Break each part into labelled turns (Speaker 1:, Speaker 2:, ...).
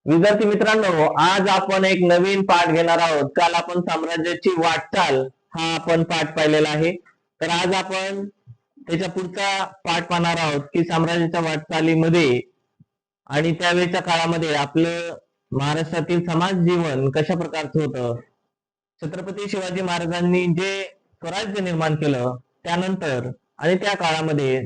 Speaker 1: विद्यार्थी मित्रांनो, आज आपण एक नवीन पाठ घेणार आहोत. काल आपण साम्राज्याची वाटचाल हा आपण पाठ पाहिलेला आहे. तर आज आपण त्याच्या पुढचा पाठ पाहणार आहोत की साम्राज्याच्या वाटचालीमध्ये आणि त्यावेळेच्या काळामध्ये आपलं महाराष्ट्रातील समाज जीवन कशा प्रकारचं होतं. छत्रपती शिवाजी महाराजांनी जे स्वराज्य निर्माण केलं त्यानंतर आणि त्या काळामध्ये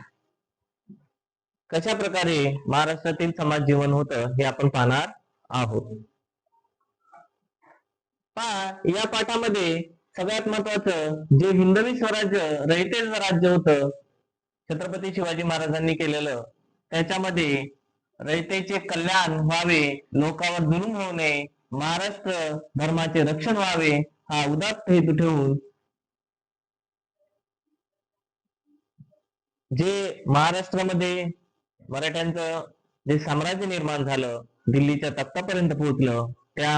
Speaker 1: कशा प्रकारे महाराष्ट्रातील समाज जीवन होतं हे आपण पाहणार आहोत. या पाठामध्ये सगळ्यात महत्वाचं जे हिंदवी स्वराज्य रयतेचं राज्य होतं छत्रपती शिवाजी महाराजांनी केलेलं, त्याच्यामध्ये रयतेचे कल्याण व्हावे, लोकांवर जुलूम होऊ नये, महाराष्ट्र धर्माचे रक्षण व्हावे हा उदात्त हेतू ठेवून जे महाराष्ट्रामध्ये मराठ्यांचं जे साम्राज्य निर्माण झालं, दिल्लीच्या तख्तापर्यंत पोहोचलं, त्या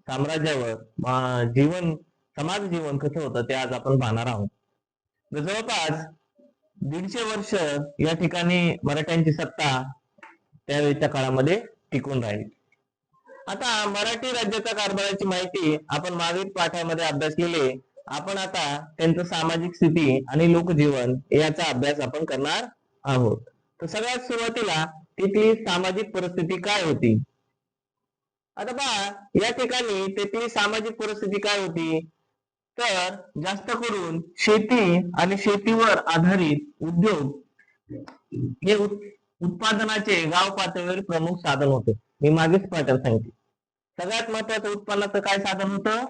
Speaker 1: साम्राज्यावर समाज जीवन कसं होतं ते आज आपण पाहणार आहोत. जवळपास 150 वर्ष या ठिकाणी मराठ्यांची सत्ता त्यावेळेच्या काळामध्ये टिकून राहिली. आता मराठी राज्याच्या कारभाराची माहिती आपण मागील पाठामध्ये अभ्यास केले. आपण आता त्यांचं सामाजिक स्थिती आणि लोकजीवन याचा अभ्यास आपण करणार आहोत. तर सगळ्यात सुरुवातीला तिथली सामाजिक परिस्थिती काय होती. आता पहा, या ठिकाणी तिथली सामाजिक परिस्थिती काय होती, तर जास्त करून शेती आणि शेतीवर आधारित उद्योग हे उत्पादनाचे गाव पातळीवर प्रमुख साधन होते. मी मागेच पाठात सांगितले सगळ्यात महत्वाचं उत्पन्नाचं काय साधन होतं,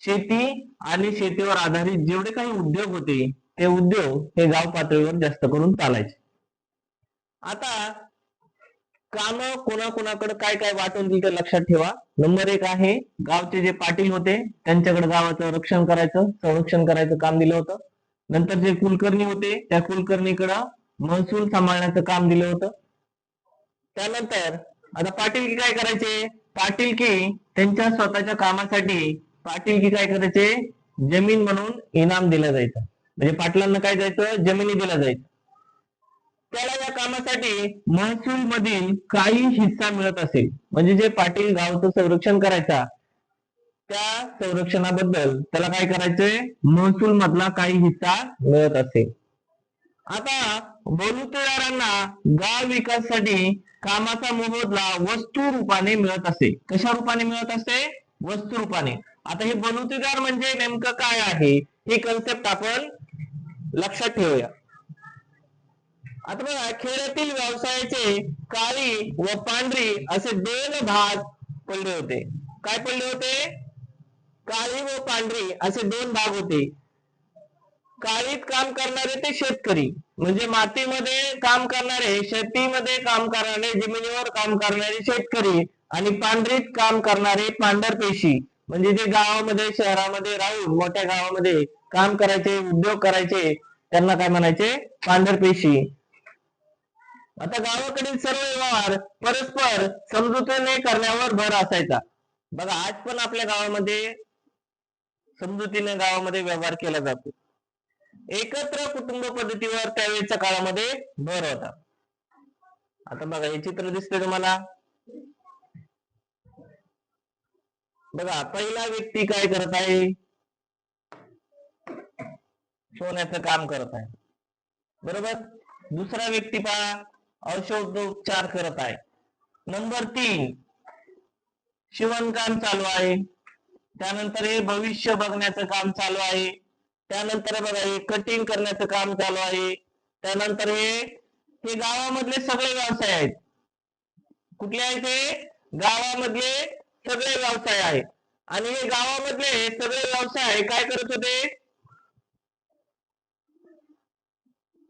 Speaker 1: शेती आणि शेतीवर आधारित जेवढे काही उद्योग होते ते उद्योग हे गाव पातळीवर जास्त करून चालायचे. आता काम कोणाकोणाकडे काय काय वाटून दिलं लक्षात ठेवा. नंबर 1 आहे गावचे जे पाटील होते त्यांच्याकडे गावाचं रक्षण करायचं, संरक्षण करायचं काम दिलं होतं. नंतर जे कुलकर्णी होते त्या कुलकर्णीकडे महसूल सांभाळण्याचं काम दिलं होतं. त्यानंतर आता पाटीलकी काय करायचे, पाटीलकी त्यांच्या स्वतःच्या कामासाठी पाटीलकी काय करायचे, जमीन म्हणून इनाम दिलं जायचं. म्हणजे पाटलांना काय जायचं, जमिनी दिल्या जायचं. त्याला या कामासाठी महसूल मधील काही हिस्सा मिळत असेल. म्हणजे जे पाटील गावचं संरक्षण करायचा त्या संरक्षणाबद्दल त्याला काय करायचंय, महसूल मधला काही हिस्सा मिळत असेल. आता बलुतेदारांना गाव विकासासाठी कामाचा मोबदला वस्तू रूपाने मिळत असे. कशा रूपाने मिळत असते, वस्तू रूपाने. आता हे बलुतेदार म्हणजे नेमकं काय आहे ही कन्सेप्ट आपण लक्षात ठेवूया. आता बघा, खेड्यातील व्यवसायाचे काळी व पांढरी असे 2 भाग पडले होते. काय पडले होते, काळी व पांढरी असे 2 भाग होते. काळीत काम करणारे ते शेतकरी म्हणजे मातीमध्ये काम करणारे, शेतीमध्ये काम करणारे, जमिनीवर काम करणारे शेतकरी, आणि पांढरीत काम करणारे पांढरपेशी म्हणजे जे गावामध्ये शहरामध्ये राहून मोठ्या गावामध्ये काम करायचे, उद्योग करायचे, त्यांना काय म्हणायचे, पांढरपेशी. आता गावाकडील सर्व व्यवहार परस्पर समजुतीने करण्यावर भर असायचा. बघा, आज पण आपल्या गावामध्ये समजुतीने गावामध्ये व्यवहार केला जातो. एकत्र कुटुंब पद्धतीवर त्यावेळेच्या काळामध्ये भर होता. आता बघा, हे चित्र दिसते तुम्हाला. बघा, पहिला व्यक्ती काय करत आहे, सोन्याचं काम करत आहे, बरोबर. दुसरा व्यक्ती पहा औषधोपचार करत आहे. नंबर 3 शिवणकाम चालू आहे. त्यानंतर हे भविष्य बघण्याचं काम चालू आहे. त्यानंतर बघा, हे कटिंग करण्याचं काम चालू आहे. त्यानंतर हे गावामधले सगळे व्यवसाय आहेत. कुठले आहेत, हे गावामधले सगळे व्यवसाय आहेत. आणि हे गावामधले सगळे व्यवसाय काय करत होते,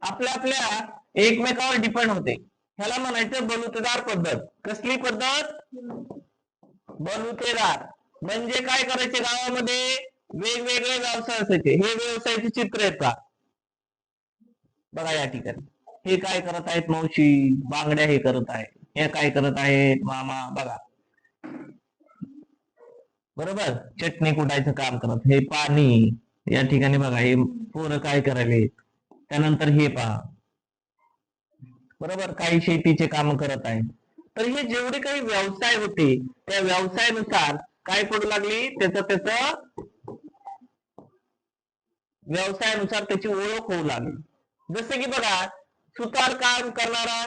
Speaker 1: आपल्या आपल्या एकमेकावर डिपेंड होते. ह्याला म्हणायचं बलुतेदार पद्धत. कसली पद्धत, बलुतेदार. म्हणजे काय करायचे, गावामध्ये वेगवेगळे व्यवसाय असायचे. हे व्यवसायाचे चित्र आहेत का, बघा या ठिकाणी. हे काय करत आहेत, मावशी बांगड्या हे करत आहे, हे काय करत आहेत मामा, बघा बरोबर, चटणी कुटायचं काम करत, हे पाणी या ठिकाणी बघा, हे पोरं काय करायले. त्यानंतर हे पहा, बरोबर, काही शेतीचे काम करत आहे. तर हे जेवढे काही व्यवसाय होते त्या व्यवसायानुसार काय पडू लागली, त्याचं व्यवसायानुसार त्याची ओळख होऊ लागली. जसे की बघा, सुतार काम करणारा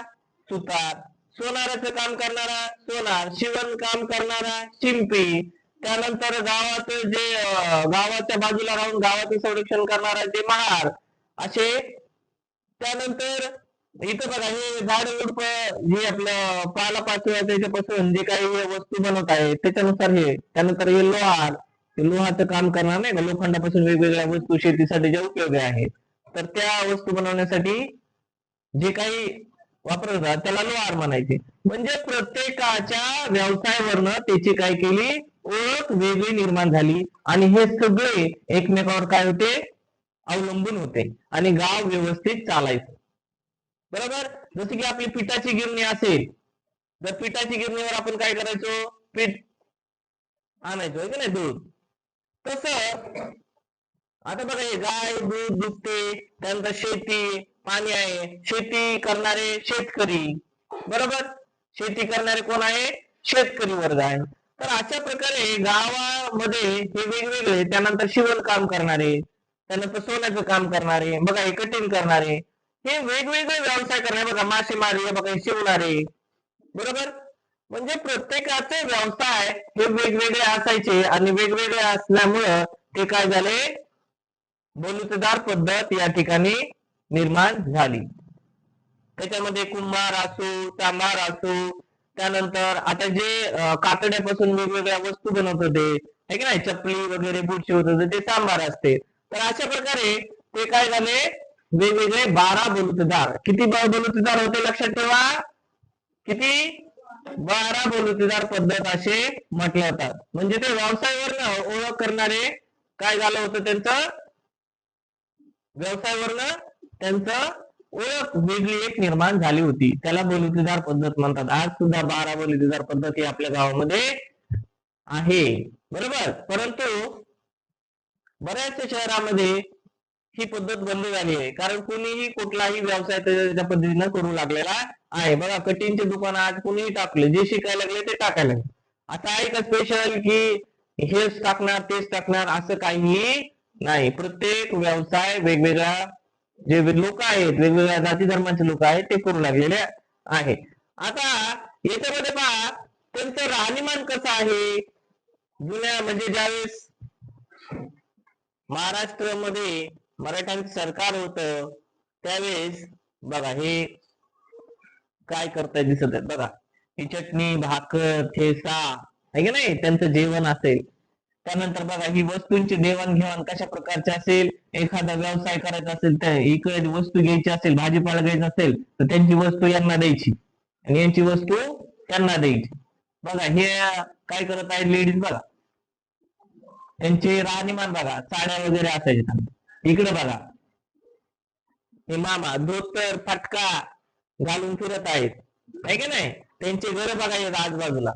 Speaker 1: सुतार, सोनाराचं काम करणारा सोनार, शिवण काम करणारा शिंपी, त्यानंतर गावात जे गावाच्या बाजूला राहून गावाचं संरक्षण करणारा ते महार, असे. त्यानंतर इथं बघा, हे झाड उडप जे आपलं पालापाचोळा त्याच्यापासून जे काही वस्तू बनवत आहे त्याच्यानुसार हे. त्यानंतर हे लोहार, लोहाचं काम करणार नाही का, लोखंडापासून वेगवेगळ्या वस्तू शेतीसाठी ज्या उपयोगी आहेत, तर त्या वस्तू बनवण्यासाठी जे काही वापरत होता त्याला लोहार म्हणायचे. म्हणजे प्रत्येकाच्या व्यवसायावरनं त्याची काय केली, ओळख वेगळी निर्माण झाली आणि हे सगळे एकमेकावर काय होते, अवलंबून होते आणि गाव व्यवस्थित चालायचं. बरोबर. जसे की आपली पिठाची गिरणी असेल, तर पिठाची गिरणीवर आपण काय करायचो, पीठ आणायचो की नाही, दूध. तसं आता बघा, हे गाय दूध दुभते, त्यानंतर शेती, पाणी आहे, शेती करणारे शेतकरी. बरोबर. शेती करणारे कोण आहे, शेतकरी वर्ग आहे. तर अशा प्रकारे गावामध्ये हे वेगवेगळे, त्यानंतर शिवणकाम करणारे, त्यानंतर सोन्याचं काम करणारे, बघा हे कटिंग करणारे, हे वेगवेगळे व्यवसाय करणारे. बघा मासेमारी, बघा हे शिवणारे. बरोबर. म्हणजे प्रत्येकाचे व्यवसाय हे वेगवेगळे असायचे आणि वेगवेगळे असल्यामुळं ते काय झाले, बलुतेदार पद्धत या ठिकाणी निर्माण झाली. त्याच्यामध्ये कुंभार असो, चांभार असो, त्यानंतर आता जे कातड्यापासून वेगवेगळ्या वस्तू बनवत होते है की नाही, चपली वगैरे बूट शिवत होते, ते चांभार असते. तर अशा प्रकारे ते काय झाले, वेगवेगळे 12 बलुतेदार. किती बलुतेदार होते लक्षात ठेवा, किती, 12 बलुतेदार पद्धत असे म्हटले जातात. म्हणजे ते व्यवसायावरनं ओळख करणारे काय झालं होतं, त्यांचं व्यवसायावरनं त्यांचं ओळख वेगळी एक निर्माण झाली होती, त्याला बलुतेदार पद्धत म्हणतात. आज सुद्धा 12 बलुतेदार पद्धत ही आपल्या गावामध्ये आहे. बरोबर. परंतु बऱ्याचशा शहरामध्ये ही पद्धत बंद झाली आहे, कारण कुणीही कुठलाही व्यवसाय त्या पद्धतीनं करू लागलेला आहे. बघा, कटिंगचे दुकान आज कुणीही टाकले, जे शिकायला लागले ते टाकायला लागले. आता आहे का स्पेशल की हेच टाकणार तेच टाकणार, असं काही नाही. प्रत्येक व्यवसाय वेगवेगळ्या जे लोक आहेत, वेगवेगळ्या जाती धर्माचे लोक आहेत, ते करू लागलेले आहे. आता याच्यामध्ये पहा, त्यांचं राहणीमान कसं आहे. जुन्या म्हणजे ज्यावेळेस महाराष्ट्रामध्ये मराठ्यांचं सरकार होतं त्यावेळेस बघा, हे काय करताय दिसत आहे बघा, ही चटणी भाकर ठेसा आहे की नाही, त्यांचं जेवण असेल. त्यानंतर बघा, ही वस्तूंची देवाणघेवाण कशा प्रकारची असेल, एखादा व्यवसाय करायचा असेल तर इकडे वस्तू घ्यायची असेल, भाजीपाला घ्यायचा असेल तर त्यांची वस्तू यांना द्यायची आणि यांची वस्तू त्यांना द्यायची. बघा, हे काय करत आहेत लेडीज, बघा त्यांचे राहणीमान बघा, साड्या वगैरे असायच्या. इकडे बघा, हे मामा धोतर फटका घालून फिरत आहेत आहे की नाही, त्यांचे घर बघा येत आजूबाजूला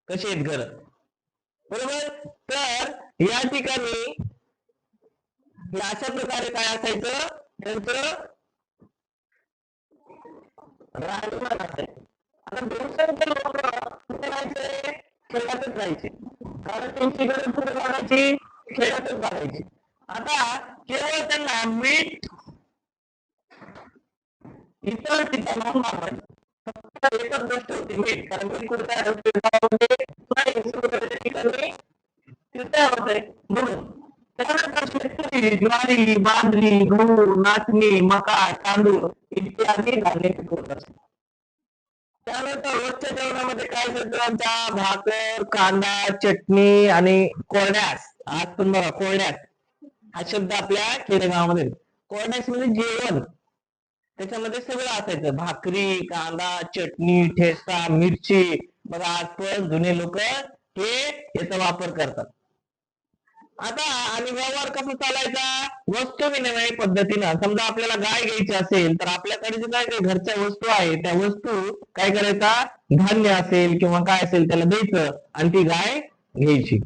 Speaker 1: कसे आहेत घर. बरोबर. तर या ठिकाणी अशा प्रकारे काय असायचं, त्यांचं राहणीमान असायचं. आता बहुसंख्य लोक कुठे राहायचे, खेड्यातच राहायचे, कारण त्यांची गरज कुठे काढायची, खेड्यातच काढायची. आता केवळ त्यांना मीठ इतर ठिकाणाहून मागवायचं, फक्त एकच गोष्ट होती, मीठ. कारण मीठ कुठे तयार होते, नाही ठिकाणी तयार होते म्हणून. त्यानंतर शेतकरी ज्वारी बाजरी गहू नाचणी मका तांदूळ इत्यादी धान्य पिकवत असतात. त्यानंतर रोजच्या जेवणामध्ये काय सगळ्यांचा भाकर कांदा चटणी आणि कोरड्यास. आज पण बघा कोरड्यास हा शब्द आपल्या खेडेगावामध्ये, कोरड्यास म्हणजे जेवण. त्याच्यामध्ये सगळं असायचं, भाकरी कांदा चटणी ठेचा मिरची. बघा, आज पण जुने लोक हे याचा वापर करतात. आता आणि व्यवहार कसा चालायचा, वस्तू विनिमय पद्धतीनं. समजा आपल्याला गाय घ्यायची असेल तर आपल्याकडे जे काय घरच्या वस्तू आहे त्या वस्तू काय करायचा, धान्य असेल किंवा काय असेल त्याला द्यायचं आणि ती गाय घ्यायची.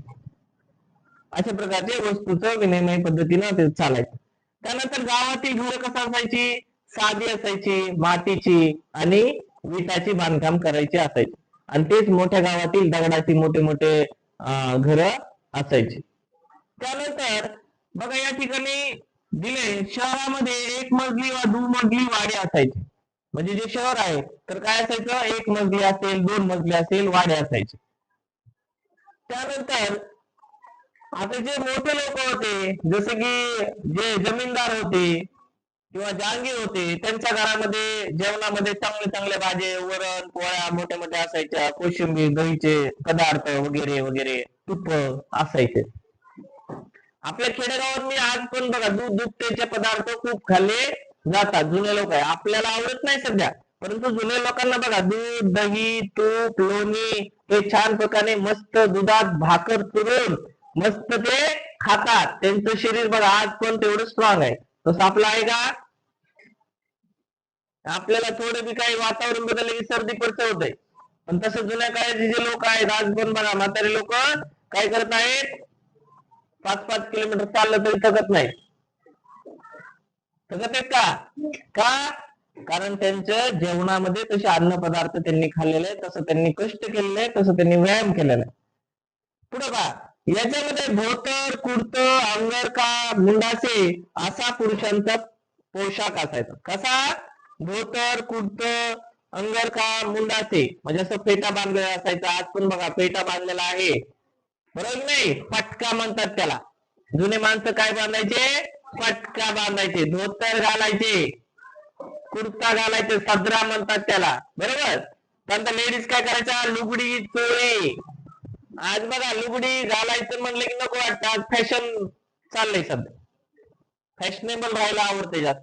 Speaker 1: अशा प्रकारचे वस्तूचं विनिमय पद्धतीनं ते चालायचं. त्यानंतर गावातील घरं कसं असायची, साधी असायची, मातीची आणि विटाची बांधकाम करायची असायची. आणि तेच मोठ्या गावातील दगडाची मोठे मोठे घर असायचे. त्यानंतर बघा या ठिकाणी दिले शहरामध्ये एक मजली व दुमजली वाडे असायचे. म्हणजे जे शहर आहे तर काय असायचं, एक मजली असेल, दोन मजली असेल, वाडे असायचे. त्यानंतर आता जे मोठे लोक होते, जसे की जे जमीनदार होते किंवा जहांगीर होते, त्यांच्या घरामध्ये जेवणामध्ये चांगले चांगले भाज्या, वरण पोळ्या मोठ्या मोठ्या असायच्या, कोशिंबीर, दहीचे पदार्थ वगैरे वगैरे, तूप असायचे. आपल्या खेडेगावात मी आज पण बघा दूध दुभत्याचे पदार्थ खूप खाल्ले जातात. जुने लोक आहे, आपल्याला आवडत नाही सध्या, परंतु जुन्या लोकांना बघा दूध, दही, तूप, लोणी हे छान प्रकारे मस्त दुधात भाकर चुरून मस्त ते खातात. त्यांचं शरीर बघा आज पण तेवढं स्ट्रॉंग आहे. तसं आपलं आहे का? आपल्याला थोडं बी काही वातावरण बदललं की सर्दी पडत होते. पण तसं जुन्या काळाचे जे लोक आहेत आज पण बघा म्हातारे लोक काय करत आहेत, 5-5 किलोमीटर चाललं तरी थकत नाही. थकत आहेत का? का? कारण त्यांच्या जेवणामध्ये तसे अन्न पदार्थ त्यांनी खाल्लेले आहे, तसं त्यांनी कष्ट केलेले आहे, तसं त्यांनी व्यायाम केलेला आहे. पुढे पहा, याच्यामध्ये धोतर, कुर्तं, अंगरखा, मुंडासे असा पुरुषांचा पोशाख असायचा. कसा? धोतर, कुर्तं, अंगरखा, मुंडासे, म्हणजे असं फेटा बांधलेला असायचा. आज पण बघा फेटा बांधलेला आहे, बरोबर नाही? पटका म्हणतात त्याला. जुने माणसं काय बांधायचे? पटका बांधायचे, धोतर घालायचे, कुर्ता घालायचे, सदरा म्हणतात त्याला, बरोबर. त्यानंतर लेडीज काय करायच्या? लुगडी, चोळी. आज बघा लुगडी घालायचं म्हणलं की नको वाटतं, आज फॅशन चाललंय सध्या, फॅशनेबल राहायला आवडते जास्त,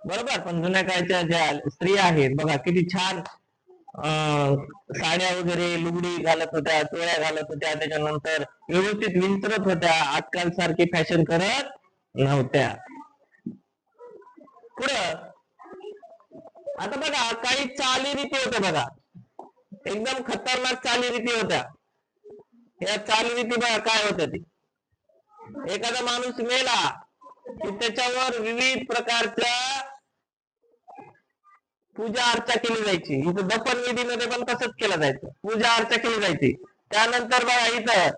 Speaker 1: बरोबर. पण जुन्या काळच्या ज्या स्त्रिया आहेत बघा किती छान साड्या वगैरे, लुगडी घालत होत्या, चोळ्या घालत होत्या, त्याच्यानंतर व्यवस्थित विंचरत होत्या, आजकाल सारखी फॅशन करत नव्हत्या. पुढं आता बघा काही चालीरीती होत्या बघा, एकदम खतरनाक चालीरीती होत्या. या चालीरीती बघा काय होत्या ती, एखादा माणूस मेला की त्याच्यावर विविध प्रकारच्या पूजा अर्चा केली जायची. इथं दफन विधीमध्ये पण तसंच केलं जायचं, पूजा अर्चा केली जायची. त्यानंतर बघा इथं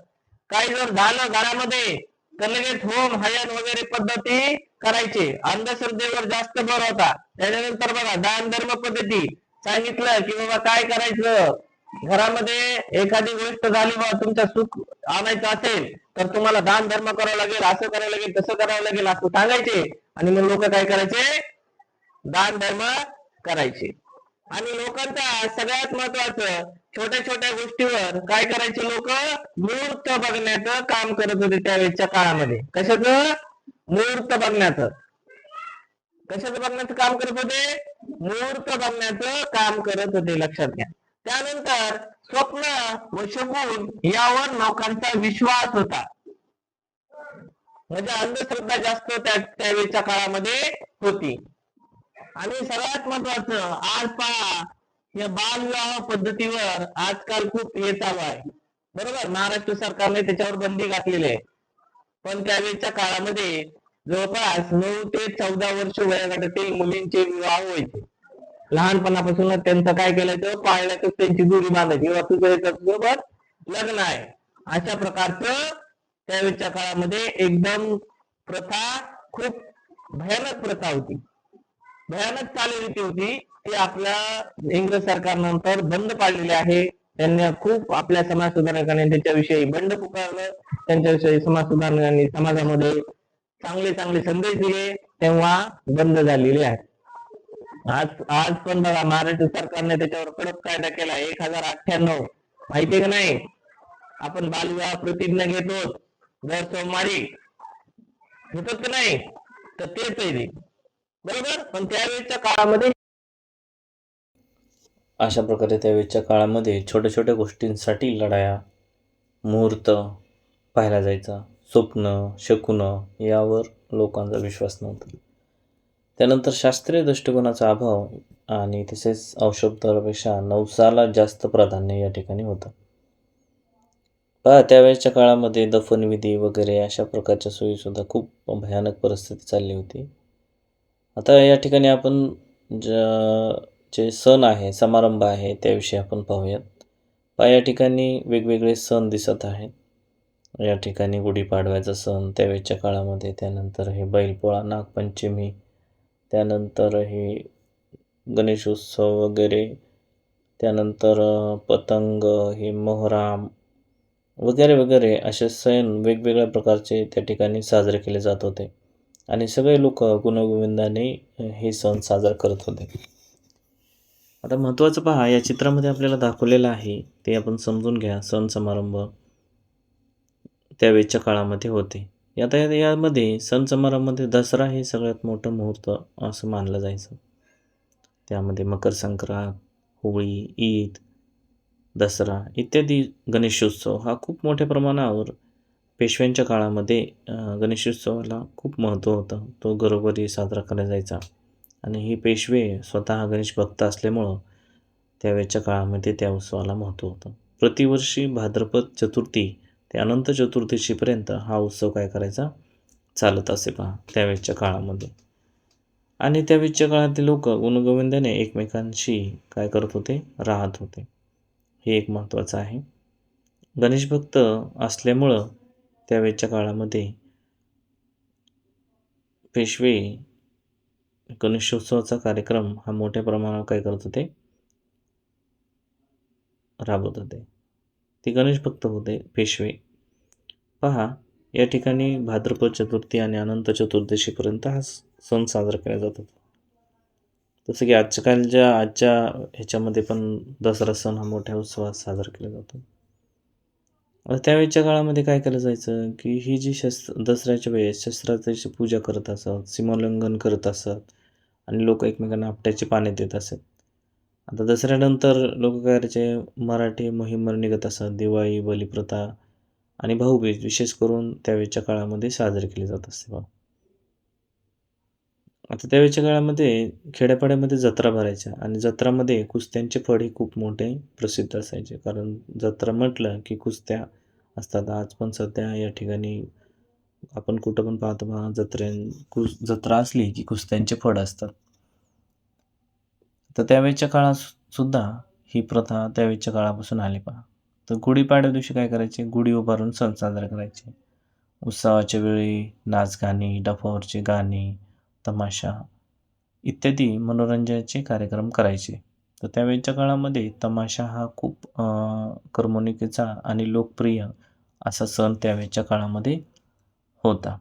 Speaker 1: काही जर झालं घरामध्ये तर लगेच होम हवन वगैरे पद्धती करायचे. अंधश्रद्धेवर जास्त भर होता. त्याच्यानंतर बघा दान धर्म पद्धती सांगितलं की बाबा काय करायचं, घरामध्ये एखादी गोष्ट झाली बा, तुमचं सुख आणायचं असेल तर तुम्हाला दान धर्म करावं लागेल, असं करावं लागेल, तसं करावं लागेल, असं सांगायचे. आणि मग लोक काय करायचे? दान धर्म करायचे. आणि लोकांचा सगळ्यात महत्वाचं, छोट्या छोट्या गोष्टीवर काय करायचे लोक? मुहूर्त बघण्याचं काम करत होते त्यावेळेच्या काळामध्ये. कशाचं? मुहूर्त बघण्याचं. कशाचं बघण्याचं काम करत होते? मुहूर्त बघण्याचं काम करत होते, लक्षात घ्या. त्यानंतर स्वप्न व शगुन यावर लोकांचा विश्वास होता. म्हणजे अंधश्रद्धा जास्त त्यावेळेच्या काळामध्ये होती. आणि सगळ्यात महत्वाचं, आज पहा या बालविवाह पद्धतीवर आजकाल खूप हे चालू आहे, बरोबर. महाराष्ट्र सरकारने त्याच्यावर बंदी घातलेली आहे. पण त्यावेळेच्या काळामध्ये जवळपास 9 ते 14 वर्ष वयोगटातील मुलींचे विवाह व्हायचे. लहानपणापासूनच त्यांचं काय केलं, पाळण्यातच त्यांची जोडी बांधायची, किंवा तुझ्यासोबत लग्न आहे, अशा प्रकारचं त्यावेळेच्या काळामध्ये एकदम प्रथा, खूप भयानक प्रथा होती, भयानक चालीरीती होती. ती आपल्या इंग्रज सरकारनंतर बंद पाडलेली आहे. त्यांनी खूप आपल्या समाज सुधारकांनी त्याच्याविषयी बंड पुकारलं, त्यांच्याविषयी समाज सुधारकांनी समाजामध्ये चांगले चांगले संदेश दिले, तेव्हा बंद झालेले आहे. आज पण बघा महाराष्ट्र सरकारने त्याच्यावर कडक कायदा केला, 1098. माहितीये का नाही? आपण बालविवाह प्रतिज्ञा घेतो दर सोमवारी, घेतो का नाही? तर तेच आहे, बरोबर. पण त्यावेळेच्या काळामध्ये
Speaker 2: अशा प्रकारे त्यावेळेच्या काळामध्ये छोट्या छोट्या गोष्टींसाठी लढाया, मुहूर्त पाहिला जायचा, स्वप्न, शकुन यावर लोकांचा विश्वास नव्हता. त्यानंतर शास्त्रीय दृष्टिकोनाचा अभाव आणि तसेच औषधोपचारापेक्षा नवसाला जास्त प्राधान्य या ठिकाणी होतं. पहा त्यावेळेच्या काळामध्ये दफनविधी वगैरे अशा प्रकारच्या सोयीसुद्धा खूप भयानक परिस्थिती चालली होती. आता या ठिकाणी आपण जे सण आहे, समारंभ आहे त्याविषयी आपण पाहूयात. या ठिकाणी वेगवेगळे सण दिसत आहेत. या ठिकाणी गुढीपाडव्याचा सण त्यावेळेच्या काळामध्ये, त्यानंतर हे बैलपोळा, नागपंचमी, त्यानंतर हे गणेशोत्सव वगैरे, त्यानंतर पतंग, हे मोहराम वगैरे वगैरे असे सण वेगवेगळ्या प्रकारचे त्या ठिकाणी साजरे केले जात होते आणि सगळे लोक गुण्यागोविंदाने हे सण साजरा करत होते. आता महत्त्वाचं पहा, या चित्रामध्ये आपल्याला दाखवलेलं आहे ते आपण समजून घ्या. सण समारंभ त्यावेळेच्या काळामध्ये होते. आता यामध्ये सण समारंभामध्ये दसरा हे सगळ्यात मोठं मुहूर्त असं मानलं जायचं. त्यामध्ये मकर संक्रांत, होळी, ईद, दसरा इत्यादी गणेशोत्सव हा खूप मोठ्या प्रमाणावर पेशव्यांच्या काळामध्ये गणेशोत्सवाला खूप महत्त्व होतं. तो घरोघरी साजरा केला जायचा आणि हे पेशवे स्वतः गणेश भक्त असल्यामुळं त्यावेळेच्या काळामध्ये त्या उत्सवाला महत्त्व होतं. प्रतिवर्षी भाद्रपद चतुर्थी ते अनंत चतुर्दशीपर्यंत हा उत्सव काय करायचा, चालत असे पहा त्यावेळेच्या काळामध्ये. आणि त्यावेळेच्या काळातील लोक गुणगोविंदाने एकमेकांशी काय करत होते, राहत होते. हे एक महत्त्वाचं आहे. गणेश भक्त असल्यामुळं त्यावेळेच्या काळामध्ये पेशवे गणेशोत्सवाचा कार्यक्रम हा मोठ्या प्रमाणावर काय करत होते, राबवत होते. ते गणेश भक्त होते पेशवे. पहा या ठिकाणी भाद्रपद चतुर्थी आणि अनंत चतुर्दशीपर्यंत हा सण साजरा केला जातो. जसं की आजच्या ह्याच्यामध्ये पण दसरा सण हा मोठ्या उत्सवात साजरा केला जातो. आता त्यावेळेच्या काळामध्ये काय केलं जायचं, की ही जी दसऱ्याच्या वेळेस शस्त्राची पूजा करत असत, सीमोल्लंघन करत असत आणि लोक एकमेकांना आपट्याची पाने देत असत. आता दसऱ्यानंतर लोक काय करायचे, मराठी मोहीमवर निघत असत. दिवाळी, बलिप्रथा आणि भाऊबीज विशेष करून त्यावेळेच्या काळामध्ये साजरी केली जात असते बघा. आता त्यावेळेच्या काळामध्ये खेड्यापाड्यामध्ये जत्रा भरायच्या आणि जत्रामध्ये कुस्त्यांचे फड हे खूप मोठे प्रसिद्ध असायचे. कारण जत्रा म्हटलं की कुस्त्या असतात. आज पण सध्या या ठिकाणी आपण कुठं पण पाहतो बघा, जत्रा असली की कुस्त्यांचे फड असतात. तर त्यावेळेच्या काळात सुद्धा ही प्रथा त्यावेळेच्या काळापासून आली पहा. तर गुढीपाडव्या दिवशी काय करायचे, गुढी उभारून सण साजरा करायचे. उत्सवाच्या वेळी नाचगाणी, डफावरची गाणी, तमाशा इत्यादी मनोरंजनाचे कार्यक्रम करायचे. तर त्यावेळेच्या काळामध्ये तमाशा हा खूप करमणुकीचा आणि लोकप्रिय असा सण त्यावेळेच्या काळामध्ये होता.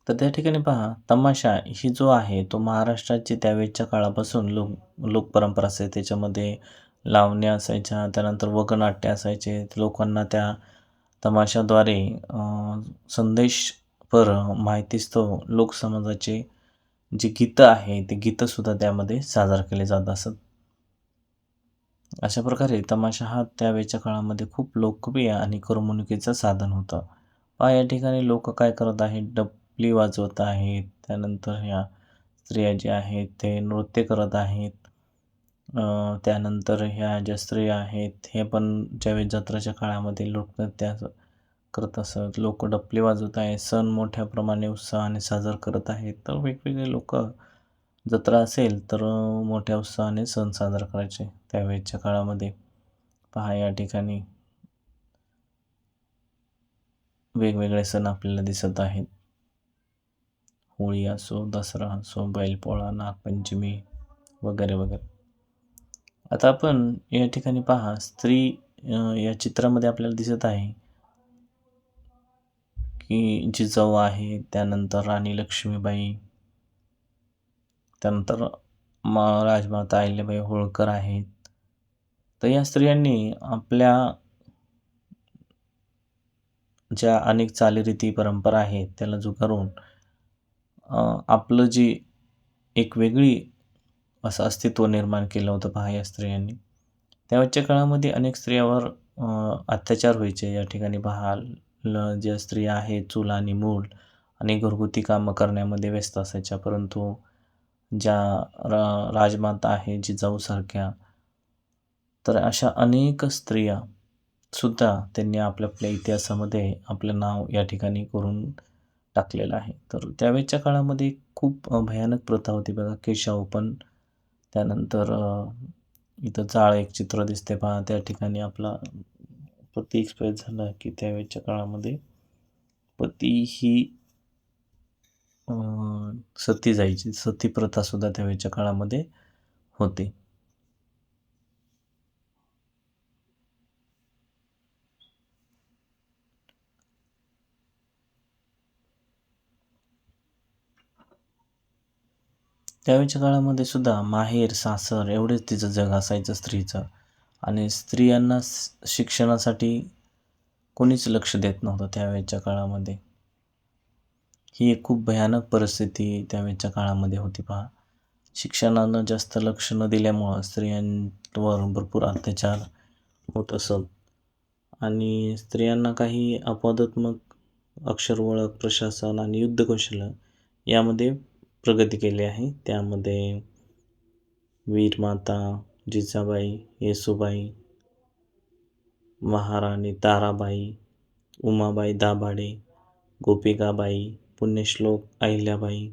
Speaker 2: तर त्या ठिकाणी पहा, तमाशा ही जो आहे तो महाराष्ट्राची त्यावेळेच्या काळापासून लोकपरंपरा असायची. त्याच्यामध्ये लावण्या असायच्या, त्यानंतर वगनाट्य असायचे. लोकांना त्या तमाशाद्वारे संदेशपर माहितीस्तव लोकसमाजाचे जी गीतं आहे ते गीतंसुद्धा त्यामध्ये सादर केले जात असत. अशा प्रकारे तमाशा हा त्यावेळेच्या काळामध्ये खूप लोकप्रिय आणि करमणुकीचं साधन होतं. पहा या ठिकाणी लोक काय करत आहेत, डफली वाजवत आहेत. त्यानंतर ह्या स्त्रिया ज्या आहेत ते नृत्य करत आहेत. त्यानंतर ह्या ज्या स्त्रिया आहेत हे पण ज्यावेळेस जत्रेच्या काळामध्ये लोकनृत्य करत असत. लोक डफली वाजवत आहेत. सण मोठ्या प्रमाणे उत्साहाने साजरा करत आहेत. तर वेगवेगळे लोक जत्रा असेल तर मोठ्या उत्साहाने सण साजरा करायचे त्यावेळेच्या काळामध्ये. पहा या ठिकाणी वेगवेगळे सण आपल्याला दिसत आहेत. होळी असो, दसरा असो, बैलपोळा, नागपंचमी वगैरे वगैरे. आता आपण या ठिकाणी पहा, स्त्री या चित्रामध्ये आपल्याला दिसत आहे की जिजाऊ आहे, त्यानंतर राणी लक्ष्मीबाई, त्यानंतर राजमाता अहिल्याबाई होळकर आहेत. तर या स्त्रियांनी आपल्या ज्या अनेक चालीरीती परंपरा आहेत त्याला झुगारून आपलं जी एक वेगळी असं अस्तित्व निर्माण केलं होतं पहा या स्त्रियांनी. त्यावेळच्या काळामध्ये अनेक स्त्रियावर अत्याचार व्हायचे. या ठिकाणी पहा ज्या स्त्रिया आहेत चूल आणि मूल आणि घरगुती कामं करण्यामध्ये व्यस्त असायच्या. परंतु ज्या राजमाता आहे जिजाऊसारख्या, तर अशा अनेक स्त्रिया सुद्धा त्यांनी आपल्या इतिहासामध्ये आपलं नाव या ठिकाणी करून टाकलेला आहे. तर त्यावेळेच्या काळामध्ये खूप भयानक प्रथा होती बघा. केशावपन, त्यानंतर इथं जाळ एक चित्र दिसते पहा, त्या ठिकाणी आपला पती एक्सपायर झाला की त्यावेळेच्या काळामध्ये पती ही सती जायची. सती प्रथा सुद्धा त्यावेळेच्या काळामध्ये होती. त्यावेळेच्या काळामध्ये सुद्धा माहेर, सासर एवढेच तिचं जग असायचं स्त्रीचं. आणि स्त्रियांना शिक्षणासाठी कोणीच लक्ष देत नव्हतं त्यावेळेच्या काळामध्ये. ही एक खूप भयानक परिस्थिती त्यावेळेच्या काळामध्ये होती पहा. शिक्षणानं जास्त लक्ष न दिल्यामुळं स्त्रियांवर भरपूर अत्याचार होत असत. आणि स्त्रियांना काही अपवादात्मक अक्षर ओळख, प्रशासन आणि युद्धकौशल्य यामध्ये प्रगती केली आहे. त्यामध्ये वीरमाता जिजाबाई, येसूबाई, महाराणी ताराबाई, उमाबाई दाभाडे, गोपिकाबाई, पुण्यश्लोक अहिल्याबाई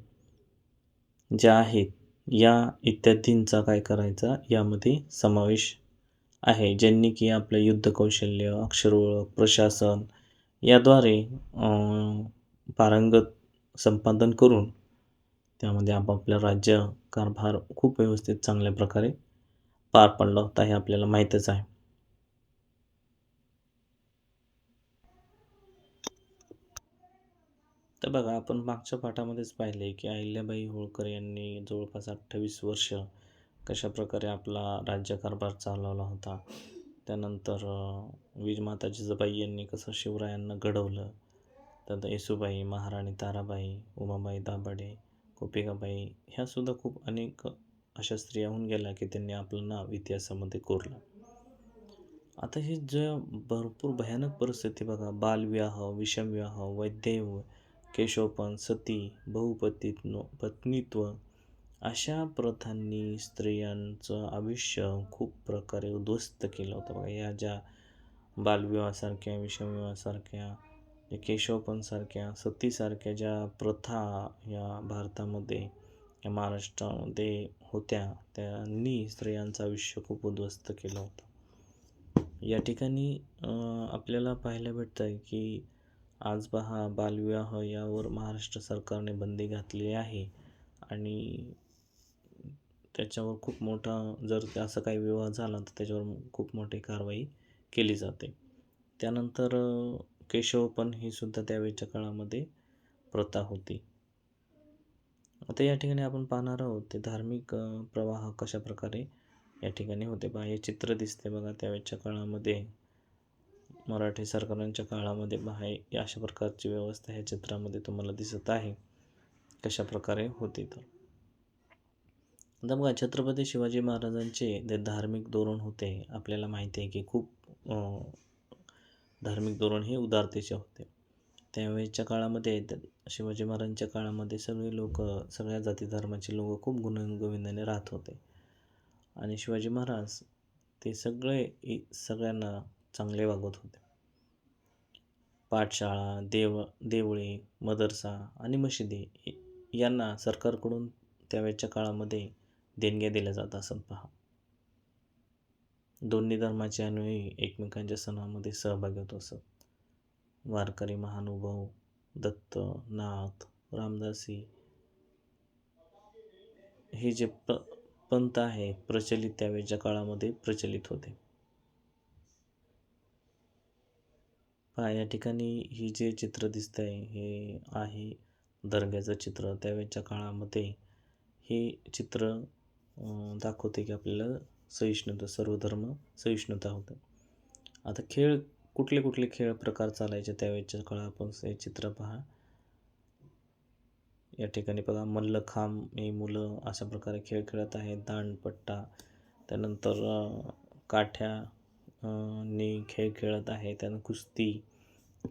Speaker 2: ज्या आहेत, या इत्यादींचा काय करायचा यामध्ये समावेश आहे. ज्यांनी की आपलं युद्धकौशल्य, अक्षर ओळख, प्रशासन याद्वारे पारंगत संपादन करून त्यामध्ये आपापलं राज्य कारभार खूप व्यवस्थित चांगल्या प्रकारे पार पडला होता, हे आपल्याला माहीतच आहे. तर बघा, आपण मागच्या पाठामध्येच पाहिले की अहिल्याबाई होळकर यांनी जवळपास 28 वर्ष कशाप्रकारे आपला राज्यकारभार चालवला होता. त्यानंतर वीरमाता जिजाबाई यांनी कसं शिवरायांना घडवलं. त्यानंतर येसूबाई, महाराणी ताराबाई, उमाबाई दाभाडे, गोपिकाबाई ह्यासुद्धा खूप अनेक अशा स्त्रिया होऊन गेल्या की त्यांनी आपलं नाव इतिहासामध्ये कोरलं. आता हे जे भरपूर भयानक परिस्थिती बघा, बालविवाह, विषमविवाह, वैधव्य, केशवपन, सती, पत्नीत्व अशा प्रथांनी स्त्रियांचं आयुष्य खूप प्रकारे उद्ध्वस्त केलं होतं बघा. या ज्या बालविवाहासारख्या, विषमविवाहासारख्या, केशवपनसारख्या, सतीसारख्या ज्या प्रथा या भारतामध्ये, या महाराष्ट्रामध्ये होत्या, त्यांनी स्त्रियांचं आयुष्य खूप उद्ध्वस्त केलं होतं. या ठिकाणी आपल्याला पाहायला भेटतं आहे की आज पहा, बालविवाह यावर महाराष्ट्र सरकारने बंदी घातली आहे आणि त्याच्यावर खूप मोठा, जर असं काही विवाह झाला तर त्याच्यावर खूप मोठी कारवाई केली जाते. त्यानंतर केशवपन ही सुद्धा त्यावेळेच्या काळामध्ये प्रथा होती. आता या ठिकाणी आपण पाहणार आहोत ते धार्मिक प्रवाह कशा प्रकारे या ठिकाणी होते पहा. हे चित्र दिसते बघा, त्यावेळेच्या काळामध्ये मराठी सरकारांच्या काळामध्ये पहा, अशा प्रकारची व्यवस्था ह्या चित्रामध्ये तुम्हाला दिसत आहे कशा प्रकारे होती. तर आता बघा, छत्रपती शिवाजी महाराजांचे जे धार्मिक धोरण होते, आपल्याला माहिती आहे की खूप धार्मिक धोरण हे उदारतेचे होते. त्यावेळेच्या काळामध्ये शिवाजी महाराजांच्या काळामध्ये सगळे लोक, सगळ्या जाती धर्माचे लोक खूप गुण्यागोविंदाने राहत होते. आणि शिवाजी महाराज ते सगळ्यांना चांगले वागवत होते. पाठशाळा, देवळे, मदरसा आणि मशिदी यांना सरकारकडून त्यावेळेच्या काळामध्ये देणग्या दिल्या जात असत पहा. दोन्ही धर्माचे अनुयायी एकमेकांच्या सणामध्ये सहभागी होत असत. वारकरी, महानुभाव, दत्त, नाथ, रामदासी हे जे पंथ आहे प्रचलित त्यावेळेच्या काळामध्ये प्रचलित होते पहा. या ठिकाणी ही जे चित्र दिसत आहे हे आहे दर्ग्याचं चित्र. त्यावेळेच्या काळामध्ये हे चित्र दाखवते की आपल्याला सहिष्णुता, सर्व धर्म सहिष्णुता होतं. आता कुठले कुठले खेळ प्रकार चालायचे त्यावेळेच्या काळात आपण हे चित्र पहा. या ठिकाणी बघा, मल्लखांब हे मुलं अशा प्रकारे खेळ खेळत आहेत. दांडपट्टा, त्यानंतर काठ्या नी खेळ खेळत आहे. त्यानंतर कुस्ती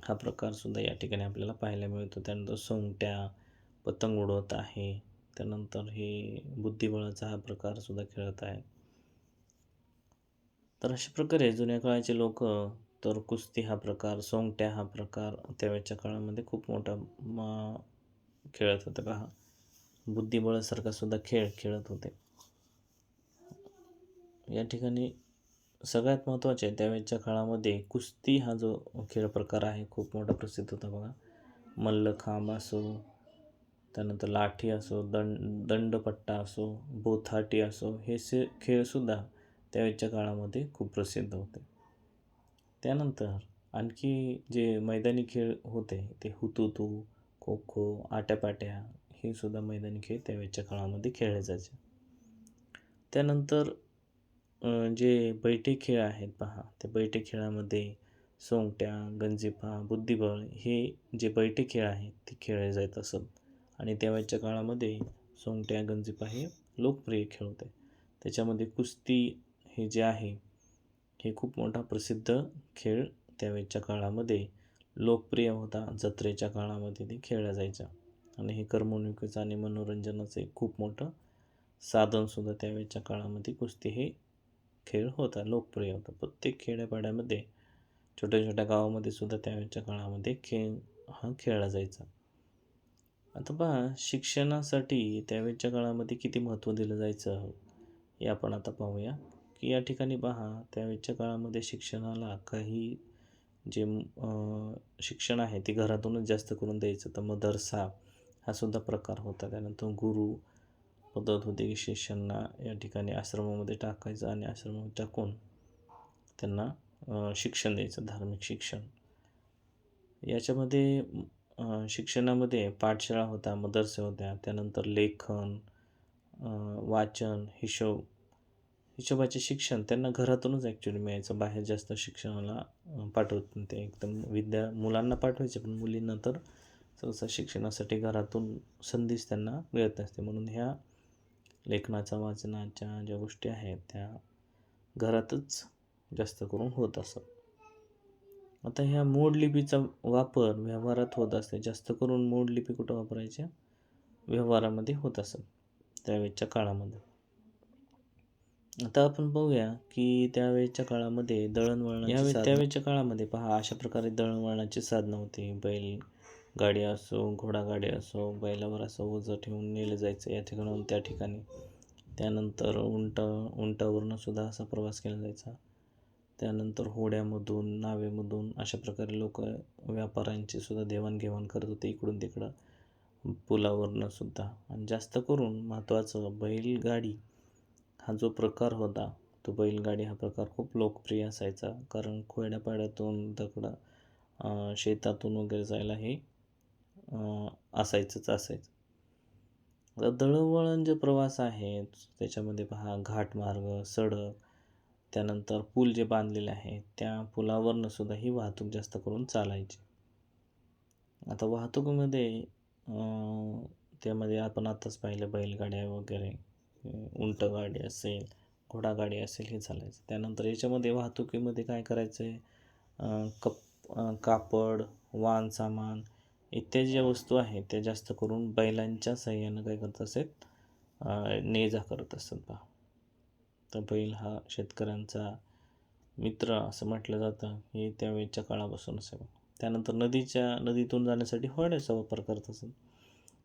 Speaker 2: हा प्रकारसुद्धा या ठिकाणी आपल्याला पाहायला मिळतो. त्यानंतर सोंगट्या, पतंग उडवत आहे. त्यानंतर हे बुद्धिबळाचा हा प्रकारसुद्धा खेळत आहे. तर अशा प्रकारे जुन्या काळाचे लोक तर कुस्ती हा प्रकार, सोंगट्या हा प्रकार त्यावेळच्या काळामध्ये खूप मोठा खेळत होते पहा. बुद्धिबळासारखा सुद्धा खेळ खेळत होते. या ठिकाणी सगळ्यात महत्त्वाचे आहे त्यावेळच्या काळामध्ये कुस्ती हा जो खेळ प्रकार आहे खूप मोठा प्रसिद्ध होता बघा. मल्लखांब असो, त्यानंतर लाठी असो, दंडपट्टा असो, बोथाटी असो, हे खेळसुद्धा त्यावेळच्या काळामध्ये खूप प्रसिद्ध होते. त्यानंतर आणखी जे मैदानी खेळ होते ते हुतुतू, खो खो, आट्यापाट्या हे सुद्धा मैदानी खेळ त्यावेळच्या काळामध्ये खेळले जायचे. त्यानंतर जे बैठे खेळ आहेत पहा, त्या बैठे खेळामध्ये सोंगट्या, गंजिफा, बुद्धिबळ हे जे बैठे खेळ आहेत ते खेळले जात असत. आणि त्यावेळच्या काळामध्ये सोंगट्या, गंजिफा हे लोकप्रिय खेळ होते. त्याच्यामध्ये कुस्ती हे जे आहे हे खूप मोठा प्रसिद्ध खेळ त्यावेळच्या काळामध्ये लोकप्रिय होता. जत्रेच्या काळामध्ये ते खेळला जायचा आणि हे करमणुकीचं आणि मनोरंजनाचं एक खूप मोठं साधनसुद्धा त्यावेळच्या काळामध्ये कुस्ती हे खेळ होता, लोकप्रिय होता. प्रत्येक खेड्यापाड्यामध्ये, छोट्या छोट्या गावामध्ये सुद्धा त्यावेळच्या काळामध्ये खेळ हा खेळला जायचा. आता पहा, शिक्षणासाठी त्यावेळच्या काळामध्ये किती महत्त्व दिलं जायचं हे आपण आता पाहूया. की या ठिकाणी पहा, त्यावेळच्या काळामध्ये शिक्षणाला काही जे शिक्षण आहे ते घरातूनच जास्त करून द्यायचं. तर मदरसा हा सुद्धा प्रकार होता. त्यानंतर गुरु पद्धत होती की शिष्यांना या ठिकाणी आश्रमामध्ये टाकायचं आणि आश्रमामध्ये टाकून त्यांना शिक्षण द्यायचं, धार्मिक शिक्षण. याच्यामध्ये शिक्षणामध्ये पाठशाळा होत्या, मदरसे होत्या. त्यानंतर लेखन, वाचन, हिशोबाचे शिक्षण त्यांना घरातूनच ॲक्च्युली मिळायचं. बाहेर जास्त शिक्षणाला पाठवत नव्हते. एकदम मुलांना पाठवायचे, पण मुलींना तर सहसा शिक्षणासाठी घरातून संधीच त्यांना मिळत नसते. म्हणून ह्या लेखनाच्या, वाचनाच्या ज्या गोष्टी आहेत त्या घरातच जास्त करून होत असत. आता ह्या मोडलिपीचा वापर व्यवहारात होत असते. जास्त करून मोडलिपी कुठं वापरायच्या? व्यवहारामध्ये होत असत त्यावेळच्या काळामध्ये. आता आपण पाहूया की त्यावेळच्या काळामध्ये दळणवळणाची त्यावेळच्या काळामध्ये पहा, अशा प्रकारे दळणवळणाची साधनं होती. बैल गाडी असो, घोडागाडी असो, बैलावर असं ओझं ठेवून नेलं जायचं या ठिकाणाहून त्या ठिकाणी. त्यानंतर उंटावरनं सुद्धा असा प्रवास केला जायचा. त्यानंतर होड्यामधून, नावेमधून अशा प्रकारे लोक व्यापाऱ्यांची सुद्धा देवाणघेवाण करत होते इकडून तिकडं, पुलावरनं सुद्धा. आणि जास्त करून महत्त्वाचं बैलगाडी हा जो प्रकार होता, तो बैलगाडी हा प्रकार खूप लोकप्रिय असायचा. कारण खेड्यापाड्यातून तिकडं शेतातून वगैरे जायला हे असायचंच असायचं. आता दळणवळण जे प्रवास आहे त्याच्यामध्ये पहा, घाटमार्ग, सडक, त्यानंतर पूल जे बांधलेले आहेत त्या पुलावरनं सुद्धा ही वाहतूक जास्त करून चालायची. आता वाहतुकीमध्ये त्यामध्ये आपण आताच पाहिलं बैलगाड्या वगैरे, उंटगाडी असेल, घोडागाडी असेल, हे चालायचं. त्यानंतर याच्यामध्ये वाहतुकीमध्ये काय करायचं आहे, कापड, वाहन सामान इत्यादी ज्या वस्तू आहेत त्या जास्त करून बैलांच्या साहाय्यानं काय करत असत, ने-जा करत असत पहा. तर बैल हा शेतकऱ्यांचा मित्र असं म्हटलं जातं, हे त्यावेळच्या काळापासूनच आहे. त्यानंतर नदीतून जाण्यासाठी होड्याचा वापर करत असत.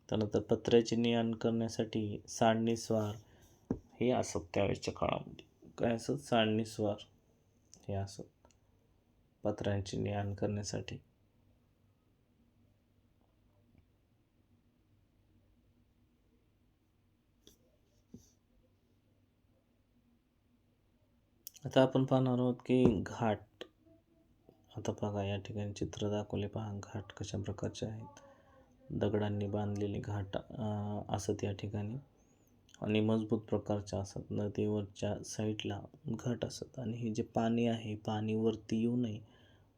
Speaker 2: त्यानंतर पत्र्याची ने-आण करण्यासाठी सांडणीस्वार हे असत त्यावेळच्या काळामध्ये. काय असत? सांडणीस्वार हे असत पत्र्यांची ने-आण करण्यासाठी. आता आपण पाहणार आहोत की घाट. आता बघा, या ठिकाणी चित्र दाखवले पहा, घाट कशा प्रकारचे आहेत. दगडांनी बांधलेले घाट असत या ठिकाणी आणि मजबूत प्रकारचे असत. नदीवरच्या साईडला घाट असत आणि हे जे पाणी आहे, पाणी वरती येऊ नये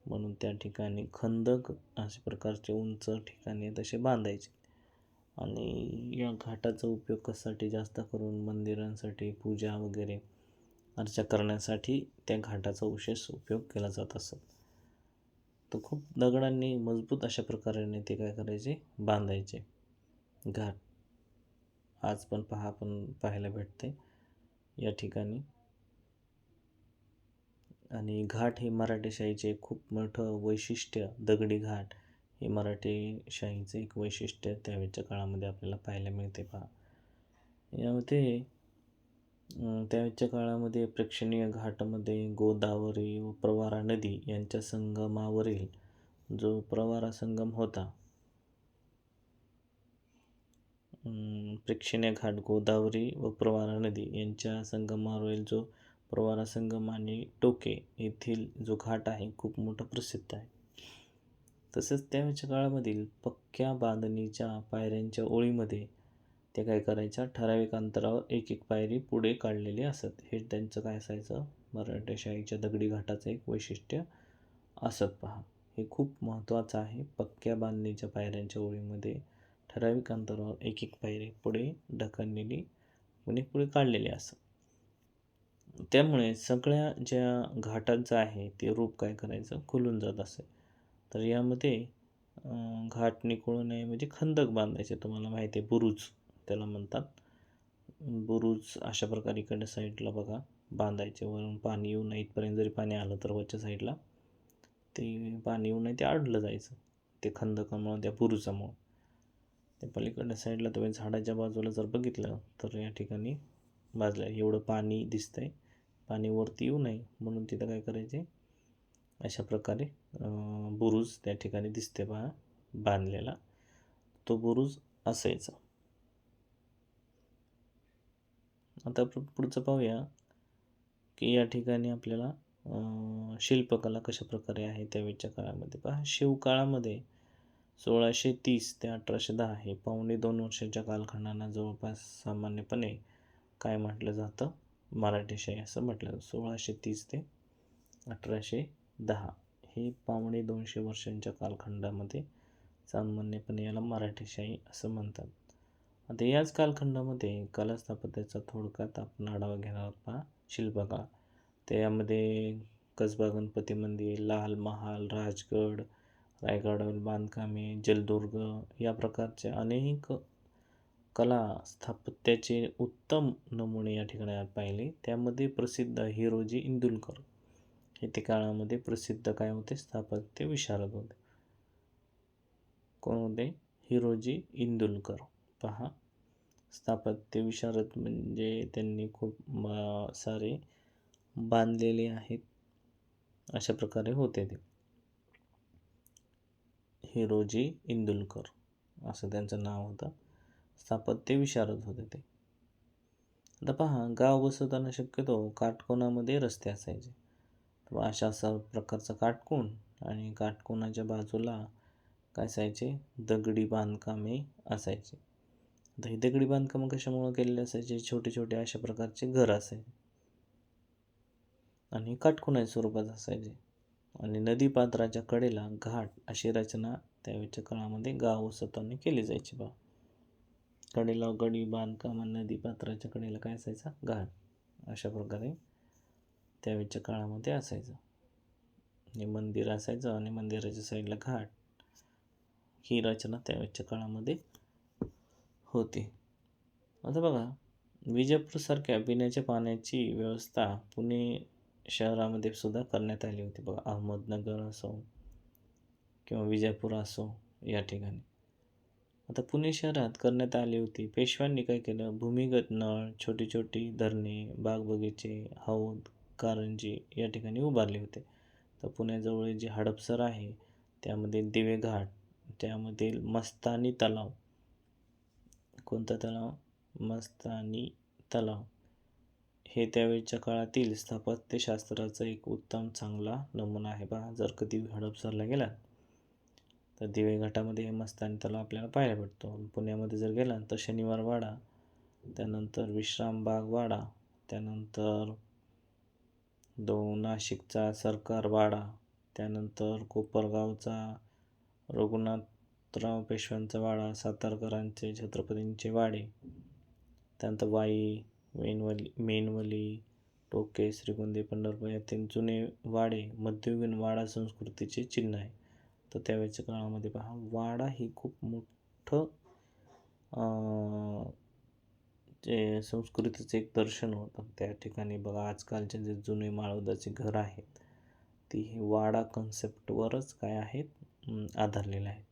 Speaker 2: म्हणून त्या ठिकाणी खंदक अशा प्रकारचे उंच ठिकाणी तसे बांधायचे. आणि या घाटाचा उपयोग कशासाठी? जास्त करून मंदिरांसाठी, पूजा वगैरे अर्चा करण्यासाठी त्या घाटाचा विशेष उपयोग केला जात असत. तर खूप दगडांनी मजबूत अशा प्रकारे ते काय करायचे? बांधायचे घाट. आज पण आपण पाहायला भेटते या ठिकाणी. आणि घाट हे मराठेशाहीचे खूप मोठं वैशिष्ट्य, दगडी घाट हे मराठेशाहीचं एक वैशिष्ट्य त्यावेळच्या काळामध्ये आपल्याला पाहायला मिळते. पहा यामध्ये त्यावेळच्या काळामध्ये प्रेक्षणीय घाटामध्ये गोदावरी व प्रवरा नदी यांच्या संगमावरील जो प्रवरा संगम होता, प्रेक्षणीय घाट गोदावरी व प्रवरा नदी यांच्या संगमावरील जो प्रवरा संगम आणि टोके येथील जो घाट आहे खूप मोठा प्रसिद्ध आहे. तसेच त्यावेळच्या काळामधील पक्क्या बांधणीच्या पायऱ्यांच्या ओळीमध्ये ते काय करायच्या, ठराविक अंतरावर एक एक पायरी पुढे काढलेली असत. हे त्यांचं काय असायचं, मराठेशाहीच्या दगडी घाटाचं एक वैशिष्ट्य असत. पहा हे खूप महत्त्वाचं आहे. पक्क्या बांधणीच्या पायऱ्यांच्या ओळीमध्ये ठराविक अंतरावर एक एक पायरी पुढे ढकललेली पुणे पुढे काढलेली असत. त्यामुळे सगळ्या ज्या घाटांचं आहे ते रूप काय करायचं, खुलून जात असे. तर यामध्ये घाट निखळू नये म्हणजे खंदक बांधायचे. तुम्हाला माहिती आहे, बुरुज त्याला म्हणतात. बुरुज अशा प्रकारे इकडच्या साईडला बघा बांधायचे, वरून पाणी येऊ नये इथपर्यंत जरी पाणी आलं तर वरच्या साईडला ते पाणी येऊ नये ते अडलं जायचं, ते खंदकामुळं, त्या बुरुजामुळं. ते पलीकडल्या साईडला तुम्ही झाडाच्या बाजूला जर बघितलं तर या ठिकाणी बाजूला एवढं पाणी दिसतंय, पाणी वरती येऊ नये म्हणून तिथं काय करायचे, अशा प्रकारे बुरुज त्या ठिकाणी दिसते पहा बांधलेला, तो बुरुज असायचा. आता पुढचं पाहूया की या ठिकाणी आपल्याला शिल्पकला कशा प्रकारे आहे त्यावेळच्या काळामध्ये. पहा शिवकाळामध्ये 1630 ते 1810 हे 2.25 वर्षाच्या कालखंडांना जवळपास सामान्यपणे काय म्हटलं जातं, मराठेशाही असं म्हटलं जातं. 1630 ते 1810 हे 2.25 वर्षांच्या कालखंडामध्ये सामान्यपणे याला मराठेशाही असं म्हणतात. आता याच कालखंडामध्ये कला स्थापत्याचा थोडक्यात आपण आढावा घेणार आहोत. पहा शिल्पकला, त्यामध्ये कसबा गणपती मंदिर, लाल महाल, राजगड, रायगडावरील बांधकामे, जलदुर्ग या प्रकारचे अनेक कला स्थापत्याचे उत्तम नमुने या ठिकाणी आपण पाहिले. त्यामध्ये प्रसिद्ध हिरोजी इंदुलकर हे ते काळामध्ये प्रसिद्ध काय होते, स्थापत्य विशारद होते. कोण होते, हिरोजी इंदुलकर. पहा स्थापत्य विशारद म्हणजे त्यांनी खूप सारे बांधलेले आहेत, अशा प्रकारे होते ते. हिरोजी इंदुलकर असं त्यांचं नाव होतं, स्थापत्य विशारद होते ते. आता पहा गाव बसवताना शक्यतो काटकोनामध्ये रस्ते असायचे. तर अशा प्रकारचा काटकोन आणि काटकोनाच्या बाजूला काय असायचे, दगडी बांधकामे असायचे. आता ही दगडी बांधकामं कशामुळे केलेली असायचे, छोटे छोटे अशा प्रकारचे घर असायचे आणि काटकोनाच्या स्वरूपात असायचे. आणि नदीपात्राच्या कडेला घाट अशी रचना त्यावेळच्या काळामध्ये गाव वसवताना केली जायची. बा कडेला गडी बांधकाम, नदीपात्राच्या कडेला काय असायचा, घाट, अशा प्रकारे त्यावेळच्या काळामध्ये असायचं. हे मंदिर असायचं आणि मंदिराच्या साईडला घाट, ही रचना त्यावेळच्या काळामध्ये होती. आता बघा विजापूरसारख्या पिण्याच्या पाण्याची व्यवस्था पुणे शहरामध्ये सुद्धा करण्यात आली होती. बघा अहमदनगर असो किंवा विजापूर असो या ठिकाणी आता पुणे शहरात करण्यात आली होती. पेशव्यांनी काय केलं, भूमिगत नळ, छोटी छोटी धरणे, बागबगीचे, हौद, कारंजी या ठिकाणी उभारले होते. तर पुण्याजवळ जे हडपसर आहे त्यामध्ये दिवेघाट, त्यामध्ये मस्तानी तलाव, कोणता तलाव, मस्तानी तलाव, हे त्यावेळच्या काळातील स्थापत्यशास्त्राचा एक उत्तम चांगला नमुना आहे. पहा जर कधी हडपसरला गेला तर दिवेघाटामध्ये हे मस्तानी तलाव आपल्याला पाहायला भेटतो. पुण्यामध्ये जर गेला तर शनिवार वाडा, त्यानंतर विश्रामबाग वाडा, त्यानंतर नाशिकचा सरकार वाडा, त्यानंतर कोपरगावचा रघुनाथराव पेशव्यांचा वाडा, सातारकरांचे छत्रपतींचे वाडे, त्यानंतर वाई, मेनवली, टोके, श्रीगोंदे, पंढरपूर यातील जुने वाडे मध्ययुगीन वाडा संस्कृतीचे चिन्ह आहे. तर त्यावेळेच्या काळामध्ये पहा वाडा ही खूप मोठं जे संस्कृतीचं एक दर्शन होतं. त्या ठिकाणी बघा आजकालचे जे जुने माळवदाचे घर आहेत ती वाडा कन्सेप्टवरच काय आहेत आधारलेल्या आहेत.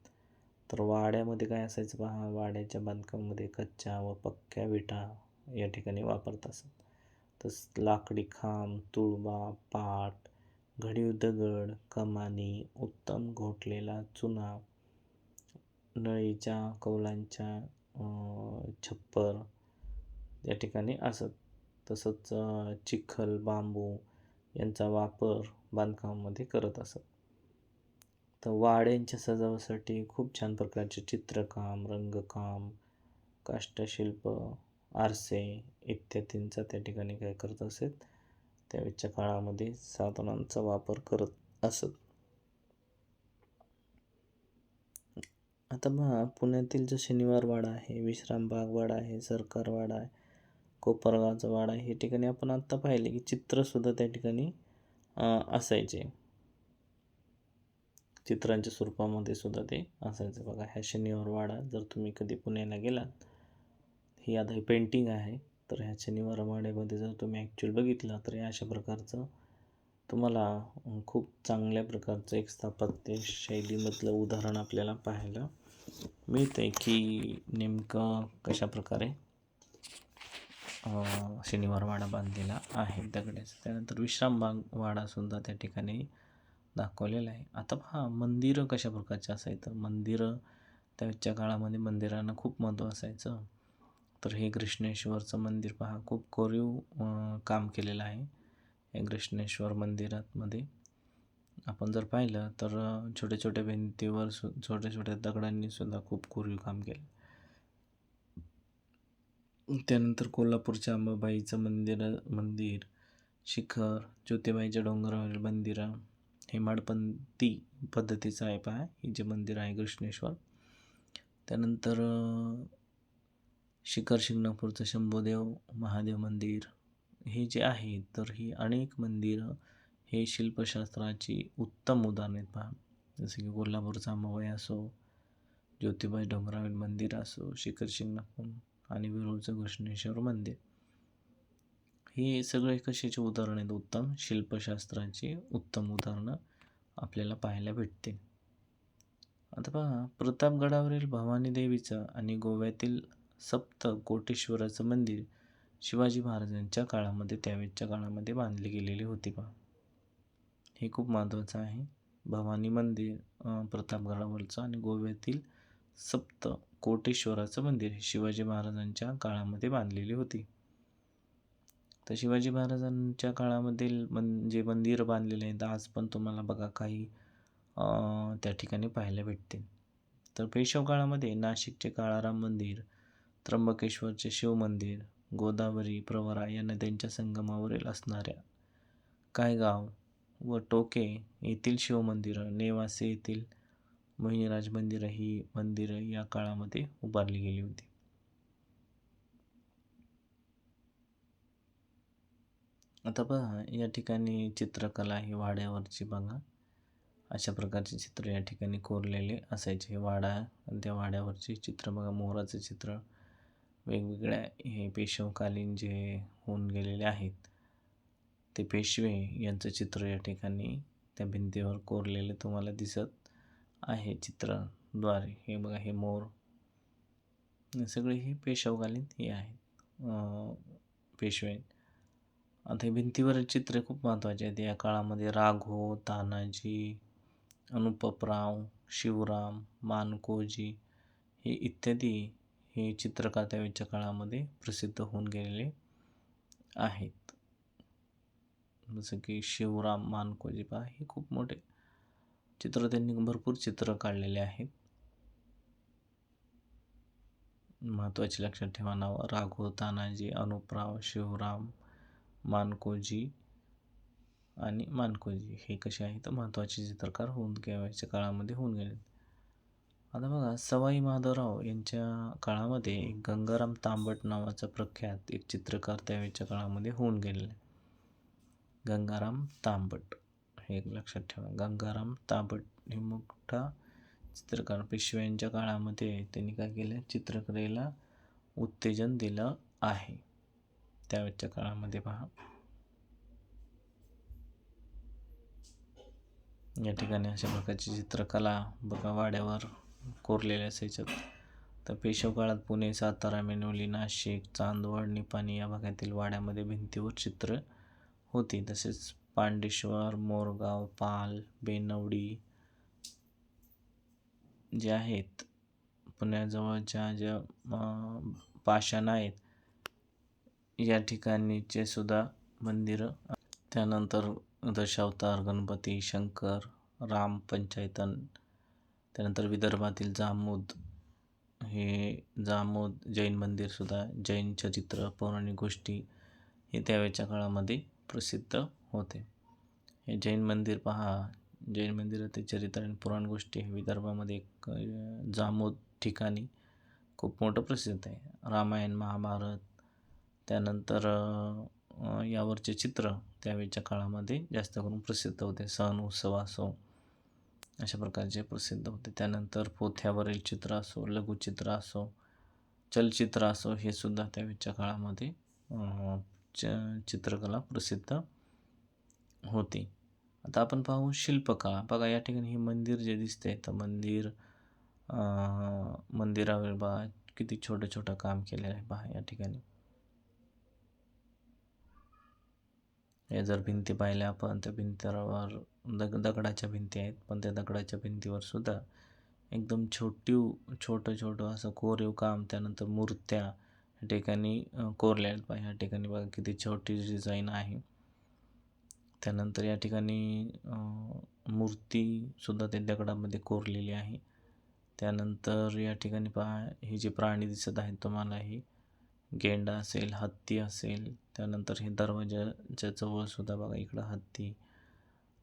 Speaker 2: तर वाड्यामध्ये काय असायचं पहा, वाड्याच्या बांधकामामध्ये कच्च्या व पक्क्या विटा या ठिकाणी वापरत असत. तसंच लाकडी खांब, तुळबा, पाट, घडीव दगड, कमानी, उत्तम घोटलेला चुना, नळीच्या कौलांच्या छप्पर या ठिकाणी असत. तसंच चिखल, बांबू यांचा वापर बांधकामामध्ये करत असत. तर वाड्यांच्या सजावटीसाठी खूप छान प्रकारचे चित्रकाम, रंगकाम, काष्ठशिल्प, आरसे इत्यादींचा त्या ठिकाणी काय करत असत, त्यावेळच्या काळामध्ये साधनांचा वापर करत असत. आता पहा, पुण्यातील जो शनिवार वाडा आहे, विश्रामबाग वाडा आहे, सरकार वाडा आहे, कोपरगावचा वाडा आहे, हे ठिकाणी आपण आत्ता पाहिले की चित्रसुद्धा त्या ठिकाणी असायचे. चित्रांच्या स्वरूपामध्ये सुद्धा ते असायचं. बघा, ह्या शनिवार वाडा जर तुम्ही कधी पुण्याला गेलात, ही आता ही पेंटिंग आहे, तर ह्या शनिवार वाड्यामध्ये जर तुम्ही ॲक्च्युअल बघितलं तर या अशा प्रकारचं तुम्हाला खूप चांगल्या प्रकारचं एक स्थापत्य शैलीमधलं उदाहरण आपल्याला पाहायला मिळतं आहे की नेमकं कशाप्रकारे शनिवार वाडा बांधलेला आहे दगडाचा. त्यानंतर विश्रामबाग वाडासुद्धा त्या ठिकाणी दाखवलेलं आहे. आता पहा, मंदिरं कशा प्रकारचे असायचं. मंदिरं त्याच्या काळामध्ये मंदिरांना खूप महत्त्व असायचं. तर हे घृष्णेश्वरचं मंदिर पहा, खूप कोरीव काम केलेलं आहे. या घृष्णेश्वर मंदिरामध्ये आपण जर पाहिलं तर छोट्या छोट्या भिंतीवर छोट्या छोट्या दगडांनी सुद्धा खूप कोरीव काम केलं. त्यानंतर कोल्हापूरच्या अंबाबाईचं मंदिर, शिखर, ज्योतिबाईच्या डोंगरावरील मंदिरं, हेमाडपंथी पद्धतीचं आहे पहा, हे जे मंदिर आहे घृष्णेश्वर. त्यानंतर शिखर शिंगणापूरचं शंभूदेव महादेव मंदिर, हे जे आहे तर ही अनेक मंदिरं हे शिल्पशास्त्राची उत्तम उदाहरणे आहेत पहा. जसं की कोल्हापूरचा अंबाबाई असो, ज्योतिबाई डोंगरावरील मंदिर असो, शिखर शिंगणापूर आणि वेरूळचं घृष्णेश्वर मंदिर, हे सगळे कशाचे उदाहरण आहेत, उत्तम शिल्पशास्त्राची उत्तम उदाहरणं आपल्याला पाहायला भेटते. आता पहा, प्रतापगडावरील भवानी देवीचं आणि गोव्यातील सप्त कोटेश्वराचं मंदिर शिवाजी महाराजांच्या काळामध्ये त्यावेळच्या काळामध्ये बांधली गेलेली होती पहा. हे खूप महत्त्वाचं आहे. भवानी मंदिर प्रतापगडावरचं आणि गोव्यातील सप्त कोटेश्वराचं मंदिर हे शिवाजी महाराजांच्या काळामध्ये बांधलेली होती. तर शिवाजी महाराजांच्या काळामधील जे मंदिर बांधलेले आहेत आज पण तुम्हाला बघा काही त्या ठिकाणी पाहायला भेटते. तर पेशव काळामध्ये नाशिकचे काळाराम मंदिर, त्र्यंबकेश्वरचे शिव मंदिर, गोदावरी, प्रवरा या नद्यांच्या संगमावरील असणाऱ्या कायगाव व टोके येथील शिवमंदिरं, नेवासे येथील मोहिनीराज मंदिरं, ही मंदिरं या काळामध्ये उभारली गेली होती. आता पहा, या ठिकाणी चित्रकला ही वाड्यावरची बघा, अशा प्रकारचे चित्र या ठिकाणी कोरलेले असायचे. हे वाडा आणि त्या वाड्यावरचे चित्र बघा, मोराचं चित्र, वेगवेगळ्या हे पेशवकालीन जे होऊन गेलेले आहेत ते पेशवे यांचं चित्र या ठिकाणी त्या भिंतीवर कोरलेले तुम्हाला दिसत आहे चित्राद्वारे. हे बघा, हे मोर, सगळे हे पेशवकालीन हे आहेत पेशवे. आता हे भिंतीवरील चित्रे खूप महत्त्वाचे आहेत. या काळामध्ये राघो, तानाजी, अनुपपराव, शिवराम, मानकोजी हे इत्यादी हे चित्रकार त्यावेळच्या काळामध्ये प्रसिद्ध होऊन गेलेले आहेत. जसं की शिवराम, मानकोजी पहा, हे खूप मोठे चित्र, त्यांनी भरपूर चित्र काढलेले आहेत. महत्त्वाची लक्षात ठेवा नाव: राघो, तानाजी, अनुपराव, शिवराम, मानकोजी आणि मानकोजी हे कसे आहेत तर महत्त्वाचे चित्रकार होऊन केव्हाच्या काळामध्ये होऊन गेले. आता बघा, सवाई माधवराव यांच्या काळामध्ये एक गंगाराम तांबट नावाचा प्रख्यात एक चित्रकार त्यावेळच्या काळामध्ये होऊन गेलेला. गंगाराम तांबट हे लक्षात ठेवा. गंगाराम तांबट हे मोठा चित्रकार, पेशव्यांच्या काळामध्ये त्यांनी काय केलं, चित्रकलेला उत्तेजन दिलं आहे त्यावेळच्या काळामध्ये पहा. या ठिकाणी अशा प्रकारची चित्रकला बघा वाड्यावर कोरलेल्या असायच्यात. तर पेशव काळात पुणे, सातारा, मेणवली, नाशिक, चांदवड, निपाणी या भागातील वाड्यामध्ये भिंतीवर चित्र होती. तसेच पांडेश्वर, मोरगाव, पाल, बेनवडी जे आहेत पुण्याजवळच्या ज्या पाषाण आहेत या ठिकाणीचे सुद्धा मंदिरं. त्यानंतर दशावतार गणपती, शंकर, राम पंचायतन, त्यानंतर विदर्भातील जामोद, हे जामोद जैन मंदिरसुद्धा, जैन चरित्र, पौराणिक गोष्टी हे त्यावेळच्या काळामध्ये प्रसिद्ध होते. हे जैन मंदिर पहा, जैन मंदिरातील चरित्र आणि पुराण गोष्टी हे विदर्भामध्ये एक जामोद ठिकाणी खूप मोठं प्रसिद्ध आहे. रामायण, महाभारत, त्यानंतर यावरचे चित्र त्यावेळच्या काळामध्ये जास्त करून प्रसिद्ध होते. सण उत्सव असो अशा प्रकारचे प्रसिद्ध होते. त्यानंतर पोथ्यावरील चित्र असो, लघुचित्र असो, चलचित्र असो हे सुद्धा त्यावेळच्या काळामध्ये चित्रकला प्रसिद्ध होती. आता आपण पाहू शिल्पकला. बघा या ठिकाणी हे मंदिर जे दिसतंय तर मंदिरावर बघा किती छोटं छोटं काम केलेलं आहे पहा या ठिकाणी. या जर भिंती पाहिल्या आपण त्या भिंतीवर दगडाच्या भिंती आहेत, पण त्या दगडाच्या भिंतीवर सुद्धा एकदम छोटं असं कोरीव काम, त्यानंतर मूर्त्या या ठिकाणी कोरल्या आहेत पहा. या ठिकाणी बघा किती छोटी डिझाईन आहे. त्यानंतर या ठिकाणी मूर्तीसुद्धा त्या दगडामध्ये कोरलेली आहे. त्यानंतर या ठिकाणी पहा हे जे प्राणी दिसत आहेत तुम्हाला, हे गेंडा असेल, हत्ती असेल, त्यानंतर हे दरवाजाच्या जवळसुद्धा बघा इकडं हत्ती,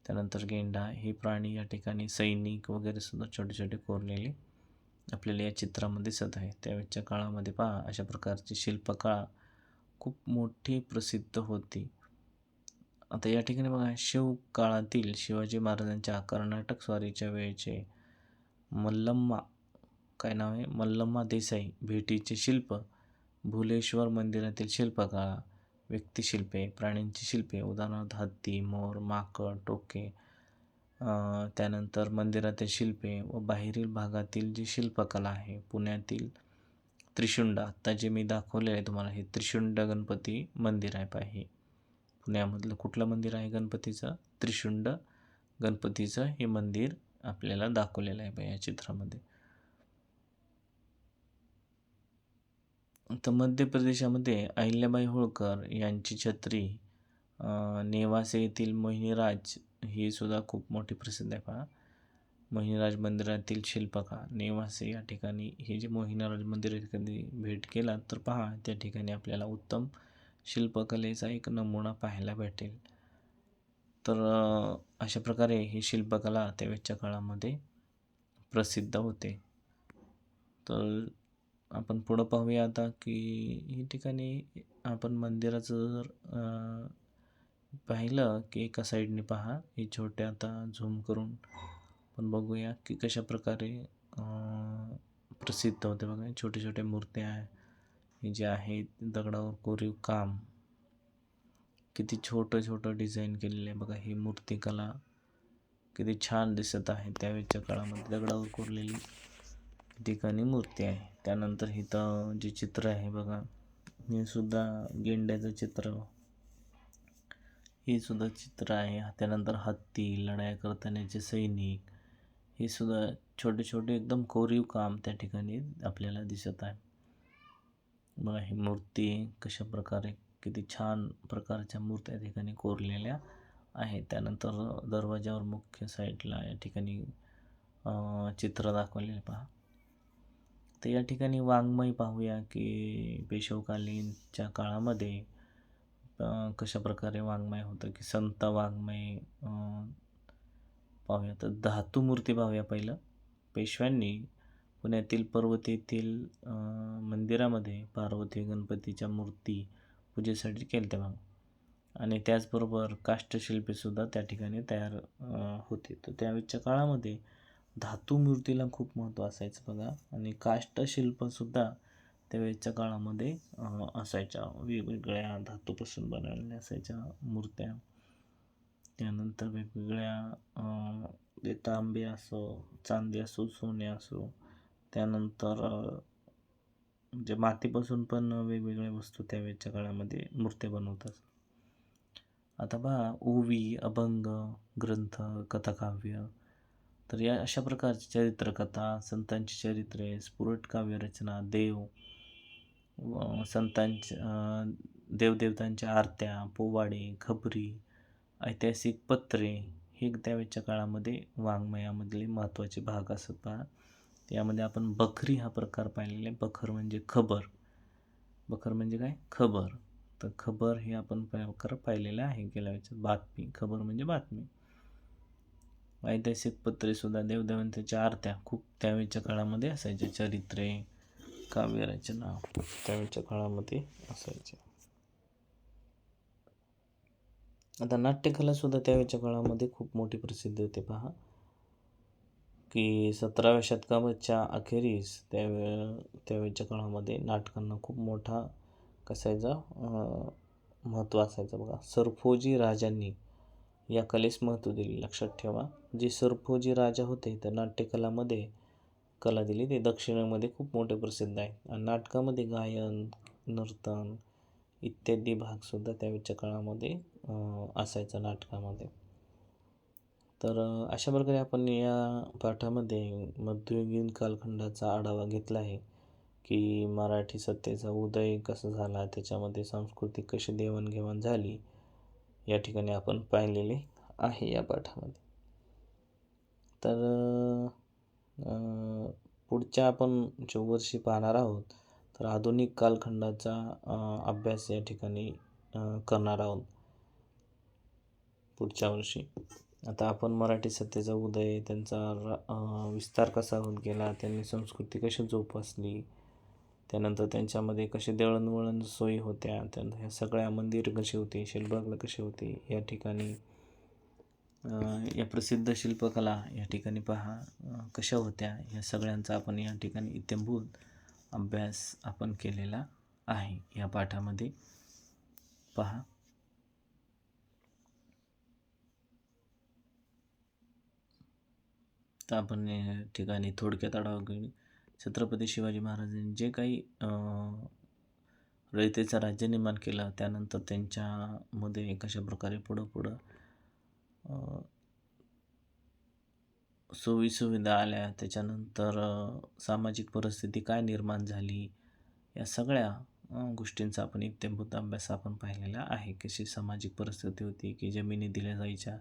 Speaker 2: त्यानंतर गेंडा, हे प्राणी या ठिकाणी सैनिक वगैरे सुद्धा छोटे छोटे कोरलेले आपल्याला या चित्रामध्ये दिसत आहे. त्यावेळच्या काळामध्ये पहा अशा प्रकारची शिल्पकला खूप मोठी प्रसिद्ध होती. आता या ठिकाणी बघा शिवकाळातील शिवाजी महाराजांच्या कर्नाटक स्वारीच्या वेळेचे मल्लम्मा, काय नाव आहे, मल्लम्मा देसाई भेटीचे शिल्प, भुलेश्वर मंदिरातील शिल्पकला, व्यक्तिशिल्पे, प्राण्यांची शिल्पे, उदाहरणार्थ हत्ती, मोर, माकड, टोके, त्यानंतर मंदिरातील शिल्पे व बाहेरील भागातील जी शिल्पकला आहे. पुण्यातील त्रिशुंड, आत्ता जे मी दाखवले आहे तुम्हाला, हे त्रिशुंड गणपती मंदिर आहे पहा. हे पुण्यामधलं कुठलं मंदिर आहे गणपतीचं? त्रिशुंड गणपतीचं हे मंदिर आपल्याला दाखवलेलं आहे पहा या चित्रामध्ये. तर मध्य प्रदेशामध्ये अहिल्याबाई होळकर यांची छत्री, नेवासे येथील मोहिनीराज ही सुद्धा खूप मोठी प्रसिद्ध आहे पहा. मोहिनीराज मंदिरातील शिल्पकला, नेवासे या ठिकाणी हे जे मोहिनीराज मंदिर कधी भेट केला तर पहा त्या ठिकाणी आपल्याला उत्तम शिल्पकलेचा एक नमुना पाहायला भेटेल. तर अशा प्रकारे ही शिल्पकला त्यावेळच्या काळामध्ये प्रसिद्ध होते. तर आपण पुढं पाहूया आता की या ठिकाणी आपण मंदिराचं जर पाहिलं की एका साईडने पहा हे छोटे, आता झूम करून आपण बघूया की कशा प्रकारे प्रसिद्ध होते. बघा छोटे छोटे मूर्त्या हे जे आहेत दगडावर कोरीव काम, किती छोटं डिझाईन केलेलं आहे बघा. ही मूर्तिकला किती छान दिसत आहे त्यावेळच्या काळामध्ये दगडावर कोरलेली ठिकाणी मूर्ती आहे. त्यानंतर इथं जे चित्र आहे बघा, हे सुद्धा गेंड्याचं चित्र, हे सुद्धा चित्र आहे. त्यानंतर हत्ती, लढाया करतानाचे सैनिक, हे सुद्धा छोटे छोटे एकदम कोरीव काम त्या ठिकाणी आपल्याला दिसत आहे बघा. ही मूर्ती कशा प्रकारे किती छान प्रकारच्या मूर्त्या ठिकाणी कोरलेल्या आहेत. त्यानंतर दरवाजावर मुख्य साईडला या ठिकाणी चित्र दाखवलेले पहा. तर या ठिकाणी वाङ्मय पाहूया की पेशवकालीनच्या काळामध्ये कशा प्रकारे वाङ्मय होतं की संत वाङ्मय पाहूया. तर धातू मूर्ती पाहूया. पहिलं पेशव्यांनी पुण्यातील पर्वती येथील मंदिरामध्ये पार्वती गणपतीच्या मूर्ती पूजेसाठी केल्या बघा. आणि त्याचबरोबर काष्ठशिल्पीसुद्धा त्या ठिकाणी तयार होते. तर त्यावेळच्या काळामध्ये धातू मूर्तीला खूप महत्त्व असायचं बघा. आणि काष्ठशिल्पसुद्धा त्यावेळच्या काळामध्ये असायच्या, वेगवेगळ्या धातूपासून बनवलेल्या असायच्या मूर्त्या. त्यानंतर वेगवेगळ्या ते तांबे असो, चांदी असो, सोने असो, त्यानंतर म्हणजे मातीपासून पण वेगवेगळ्या वस्तू त्यावेळेच्या काळामध्ये मूर्त्या बनवतात. आता पहा ओवी, अभंग, ग्रंथ, कथाकाव्य, तर या अशा प्रकारची चरित्रकथा, संतांची चरित्रे, स्फुरट काव्यरचना, देवदेवतांच्या आरत्या, पोवाडे, खबरी, ऐतिहासिक पत्रे हे त्यावेळेच्या काळामध्ये वाङ्मयामधले महत्त्वाचे भाग असत. पहा यामध्ये आपण बखरी हा प्रकार पाहिलेला आहे. बखर म्हणजे खबर. बखर म्हणजे काय? खबर. तर खबर हे आपण प्रकार पाहिलेला आहे गेल्या वेळेच्या. बातमी, खबर म्हणजे बातमी. ऐतिहासिक पत्रे सुद्धा, देवदेवतांच्या आरत्या खूप त्यावेळेच्या काळामध्ये असायच्या. चरित्रे, काव्यरचना त्यावेळेच्या काळामध्ये असायच्या. आता नाट्यकला सुद्धा त्यावेळेच्या काळामध्ये खूप मोठी प्रसिद्ध होते. पहा की 17व्या शतकाच्या अखेरीस त्यावेळेच्या काळामध्ये नाटकांना खूप मोठा कसायचा महत्त्व असायचं. बघा सरफोजी राजांनी या कलेस महत्त्व दिले. लक्षात ठेवा, जे सरफोजी राजा होते तर नाट्यकलामध्ये कला दिली ते दक्षिणेमध्ये खूप मोठे प्रसिद्ध आहे. आणि नाटकामध्ये गायन, नर्तन इत्यादी भागसुद्धा त्यावेळेच्या काळामध्ये असायचा नाटकामध्ये. तर अशा प्रकारे आपण या पाठामध्ये मध्ययुगीन कालखंडाचा आढावा घेतला आहे की मराठी सत्तेचा उदय कसा झाला, त्याच्यामध्ये सांस्कृतिक कशी देवाणघेवाण झाली, या ठिकाणी आपण पाहिलेले आहे या पाठामध्ये. तर पुढच्या आपण जो वर्षी पाहणार आहोत तर आधुनिक कालखंडाचा अभ्यास या ठिकाणी करणार आहोत पुढच्या वर्षी. आता आपण मराठी सत्तेचा उदय, त्यांचा विस्तार कसा होत गेला, त्यांनी संस्कृती कशी जोपासली, त्यानंतर त्यांच्यामध्ये कसे दळणवळण सोयी होत्या, त्यानंतर ह्या सगळ्या मंदिर कशी होती, शिल्पकला कशी होती, या ठिकाणी या प्रसिद्ध शिल्पकला या ठिकाणी पहा कशा होत्या, या सगळ्यांचा आपण या ठिकाणी इत्थंभूत अभ्यास आपण केलेला आहे या पाठामध्ये. पहा तर आपण या ठिकाणी थोडक्यात आढावा घेऊ. छत्रपती शिवाजी महाराजांनी जे काही रयतेचं राज्य निर्माण केलं, त्यानंतर त्यांच्यामध्ये कशा प्रकारे पुढं सोयीसुविधा आल्या, त्याच्यानंतर सामाजिक परिस्थिती काय निर्माण झाली, या सगळ्या गोष्टींचा आपण इत्थंभूत अभ्यास आपण पाहिलेला आहे. कशी सामाजिक परिस्थिती होती की जमिनी दिल्या जायच्या,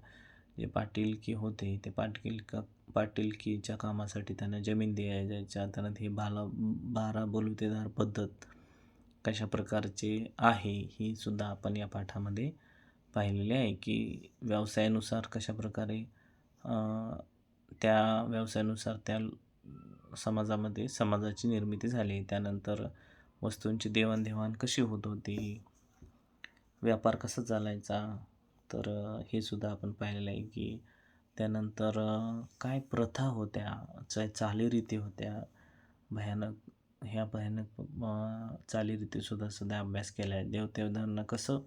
Speaker 2: जे पाटीलकी होते ते पाटीलकीच्या कामासाठी त्यांना जमीन दिल्या जायच्या. त्यानंतर ही 12 बलुतेदार पद्धत कशा प्रकारचे आहे ही सुद्धा आपण या पाठामध्ये पाहिलेले आहे की व्यवसायानुसार कशा प्रकारे त्या व्यवसायानुसार त्या समाजामध्ये समाजाची निर्मिती झाली. त्यानंतर वस्तूंची देवाणघेवाण कशी होत होती, व्यापार कसा चालायचा, तर हे सुद्धा आपण पाहिलेलं आहे की त्यानंतर काय प्रथा होत्या, चालीरीती होत्या भयानक, ह्या भयानक चालीरीतीसुद्धा अभ्यास केला आहे. देवदेवतांना कसं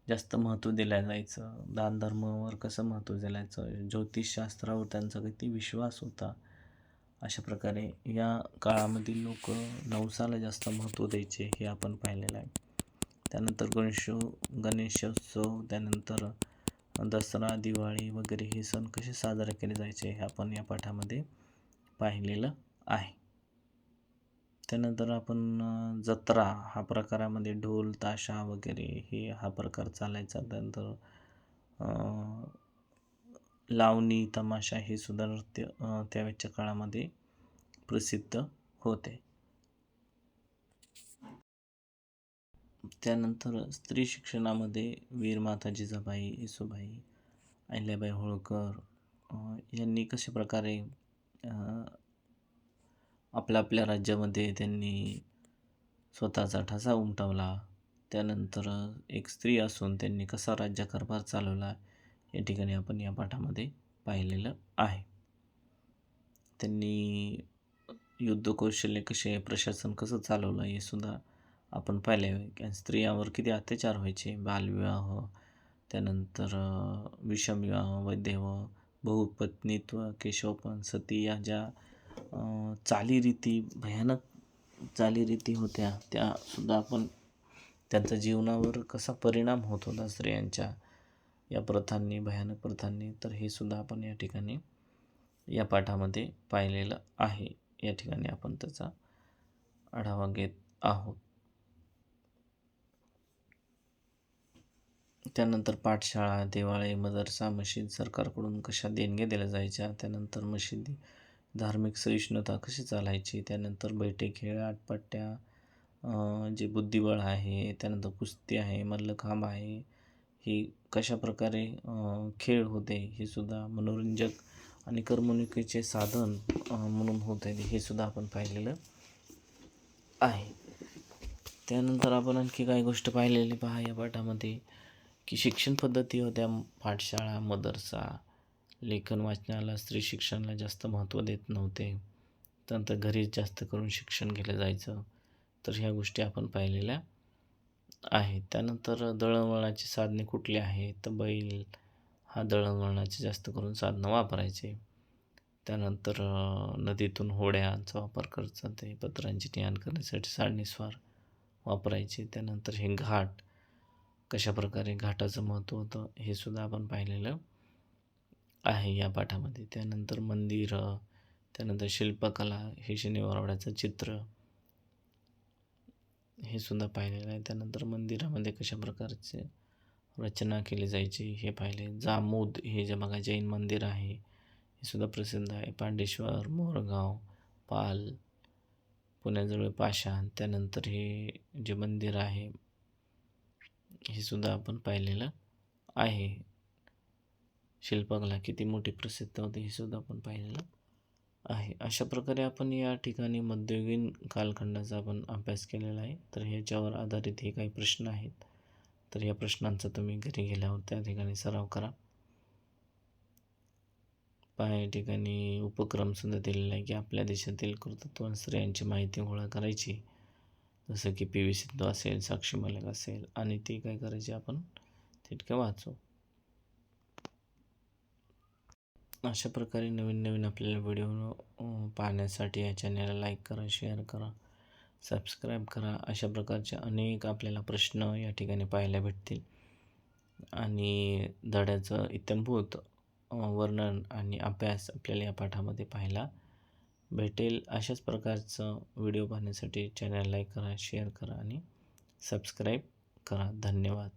Speaker 2: जास्त महत्त्व दिलं जायचं, दानधर्मावर कसं महत्त्व दिलं जायचं, ज्योतिषशास्त्रावर त्यांचा किती विश्वास होता, अशा प्रकारे या काळामधील लोक नवसाला जास्त महत्त्व द्यायचे हे आपण पाहिलेलं आहे. त्यानंतर गणेशोत्सव, त्यानंतर दसरा, दिवाळी वगैरे हे सण कसे साजरे केले जायचे हे आपण या पाठामध्ये पाहिलेलं आहे. त्यानंतर आपण जत्रा हा प्रकारामध्ये ढोल ताशा वगैरे हे हा प्रकार चालायचा. त्यानंतर लावणी, तमाशा हे सुद्धा नृत्य त्यावेळेच्या काळामध्ये प्रसिद्ध होते. त्यानंतर स्त्री शिक्षणामध्ये वीरमाता जिजाबाई, येसूबाई, अहिल्याबाई होळकर यांनी कशा प्रकारे आपल्या राज्यामध्ये त्यांनी स्वतःचा ठसा उमटवला, त्यानंतर एक स्त्री असून त्यांनी कसा राज्यकारभार चालवला या ठिकाणी आपण या पाठामध्ये पाहिलेलं आहे. त्यांनी युद्धकौशल्य कसे, प्रशासन कसं चालवलं हे सुद्धा आपण पाहिले आहे. स्त्रियांवर किती अत्याचार व्हायचे, बालविवाह, त्यानंतर विषमविवाह, वैधव्य, बहुपत्नीत्व, केशवपण, सती या ज्या चालीरीती, भयानक चालीरीती होत्या, त्यासुद्धा आपण त्यांच्या जीवनावर कसा परिणाम होत होता स्त्रियांच्या या प्रथांनी, भयानक प्रथांनी, तर हे सुद्धा आपण या ठिकाणी या पाठामध्ये पाहिलेलं आहे. या ठिकाणी आपण त्याचा आढावा घेत आहोत. त्यानंतर पाठशाळा, देवाळे, मदरसा, मशीद सरकारकडून कशा देणग्या दिल्या जायच्या, त्यानंतर मशिदी, धार्मिक सहिष्णुता कशी चालायची, त्यानंतर बैठे खेळ, आटपाट्या, जे बुद्धिबळ आहे, त्यानंतर कुस्ती आहे, मल्लखांब आहे, ही कशाप्रकारे खेळ होते, हे सुद्धा मनोरंजक आणि करमणुकीचे साधन म्हणून होते, हे सुद्धा आपण पाहिलेलं आहे. त्यानंतर आपण आणखी काही गोष्ट पाहिलेली पहा या पाठामध्ये, की शिक्षण पद्धती होत्या. पाठशाळा, मदरसा, लेखन वाचनाला, स्त्री शिक्षणाला जास्त महत्त्व देत नव्हते. त्यानंतर घरीच जास्त करून शिक्षण घेतलं जायचं. तर ह्या गोष्टी आपण पाहिलेल्या आहेत. त्यानंतर दळणवळणाची साधने कुठली आहेत, तर बैल हा दळणवळणाचे जास्त करून साधनं वापरायचे. त्यानंतर नदीतून होड्यांचा वापर करत जाते. पत्रांची ने-आण करण्यासाठी साडणीस्वार वापरायचे. त्यानंतर हे घाट, कशाप्रकारे घाटाचं महत्त्व होतं, हे सुद्धा आपण पाहिलेलं आहे या पाठामध्ये. त्यानंतर मंदिरं, त्यानंतर शिल्पकला, हे शनिवारवाड्याचं चित्र, हे सुद्धा पाहिलेलं आहे. त्यानंतर मंदिरामध्ये कशा प्रकारचे रचना केली जायची हे पाहिले. जामोद हे जे बघा जैन मंदिर आहे, हे सुद्धा प्रसिद्ध आहे. पांडेश्वर, मोरगाव, पाल, पुण्याजवळ पाषाण, त्यानंतर हे जे मंदिर आहे हे सुद्धा आपण पाहिलेलं आहे. शिल्पकला किती मोठी प्रसिद्ध होती हे सुद्धा आपण पाहिलेलं आहे. अशा प्रकारे आपण या ठिकाणी मध्ययुगीन कालखंडाचा आपण अभ्यास केलेला आहे. तर ह्याच्यावर आधारित हे काही प्रश्न आहेत. तर या प्रश्नांचा तुम्ही घरी गेल्यावर त्या ठिकाणी सराव करा. या ठिकाणी उपक्रम सुद्धा दिलेला आहे, की आपल्या देशातील कर्तृत्ववान स्त्रियांची माहिती गोळा करायची, जसं की पी.व्ही. सिंधू असेल, साक्षी मलिक असेल, आणि ती काय करायची आपण तितकं वाचू. अशा प्रकारे नवीन नवीन आपल्याला व्हिडिओ पाहण्यासाठी या चॅनलला लाईक करा, शेअर करा, सबस्क्राईब करा. अशा प्रकारचे अनेक आपल्याला प्रश्न या ठिकाणी पाहायला भेटतील आणि धड्याचं इत्थंभूत वर्णन आणि अभ्यास आपल्याला या पाठामध्ये पाहायला भेटेल. अशाच प्रकारचं व्हिडिओ पाहण्यासाठी चॅनल लाईक करा, शेअर करा आणि सबस्क्राईब करा. धन्यवाद.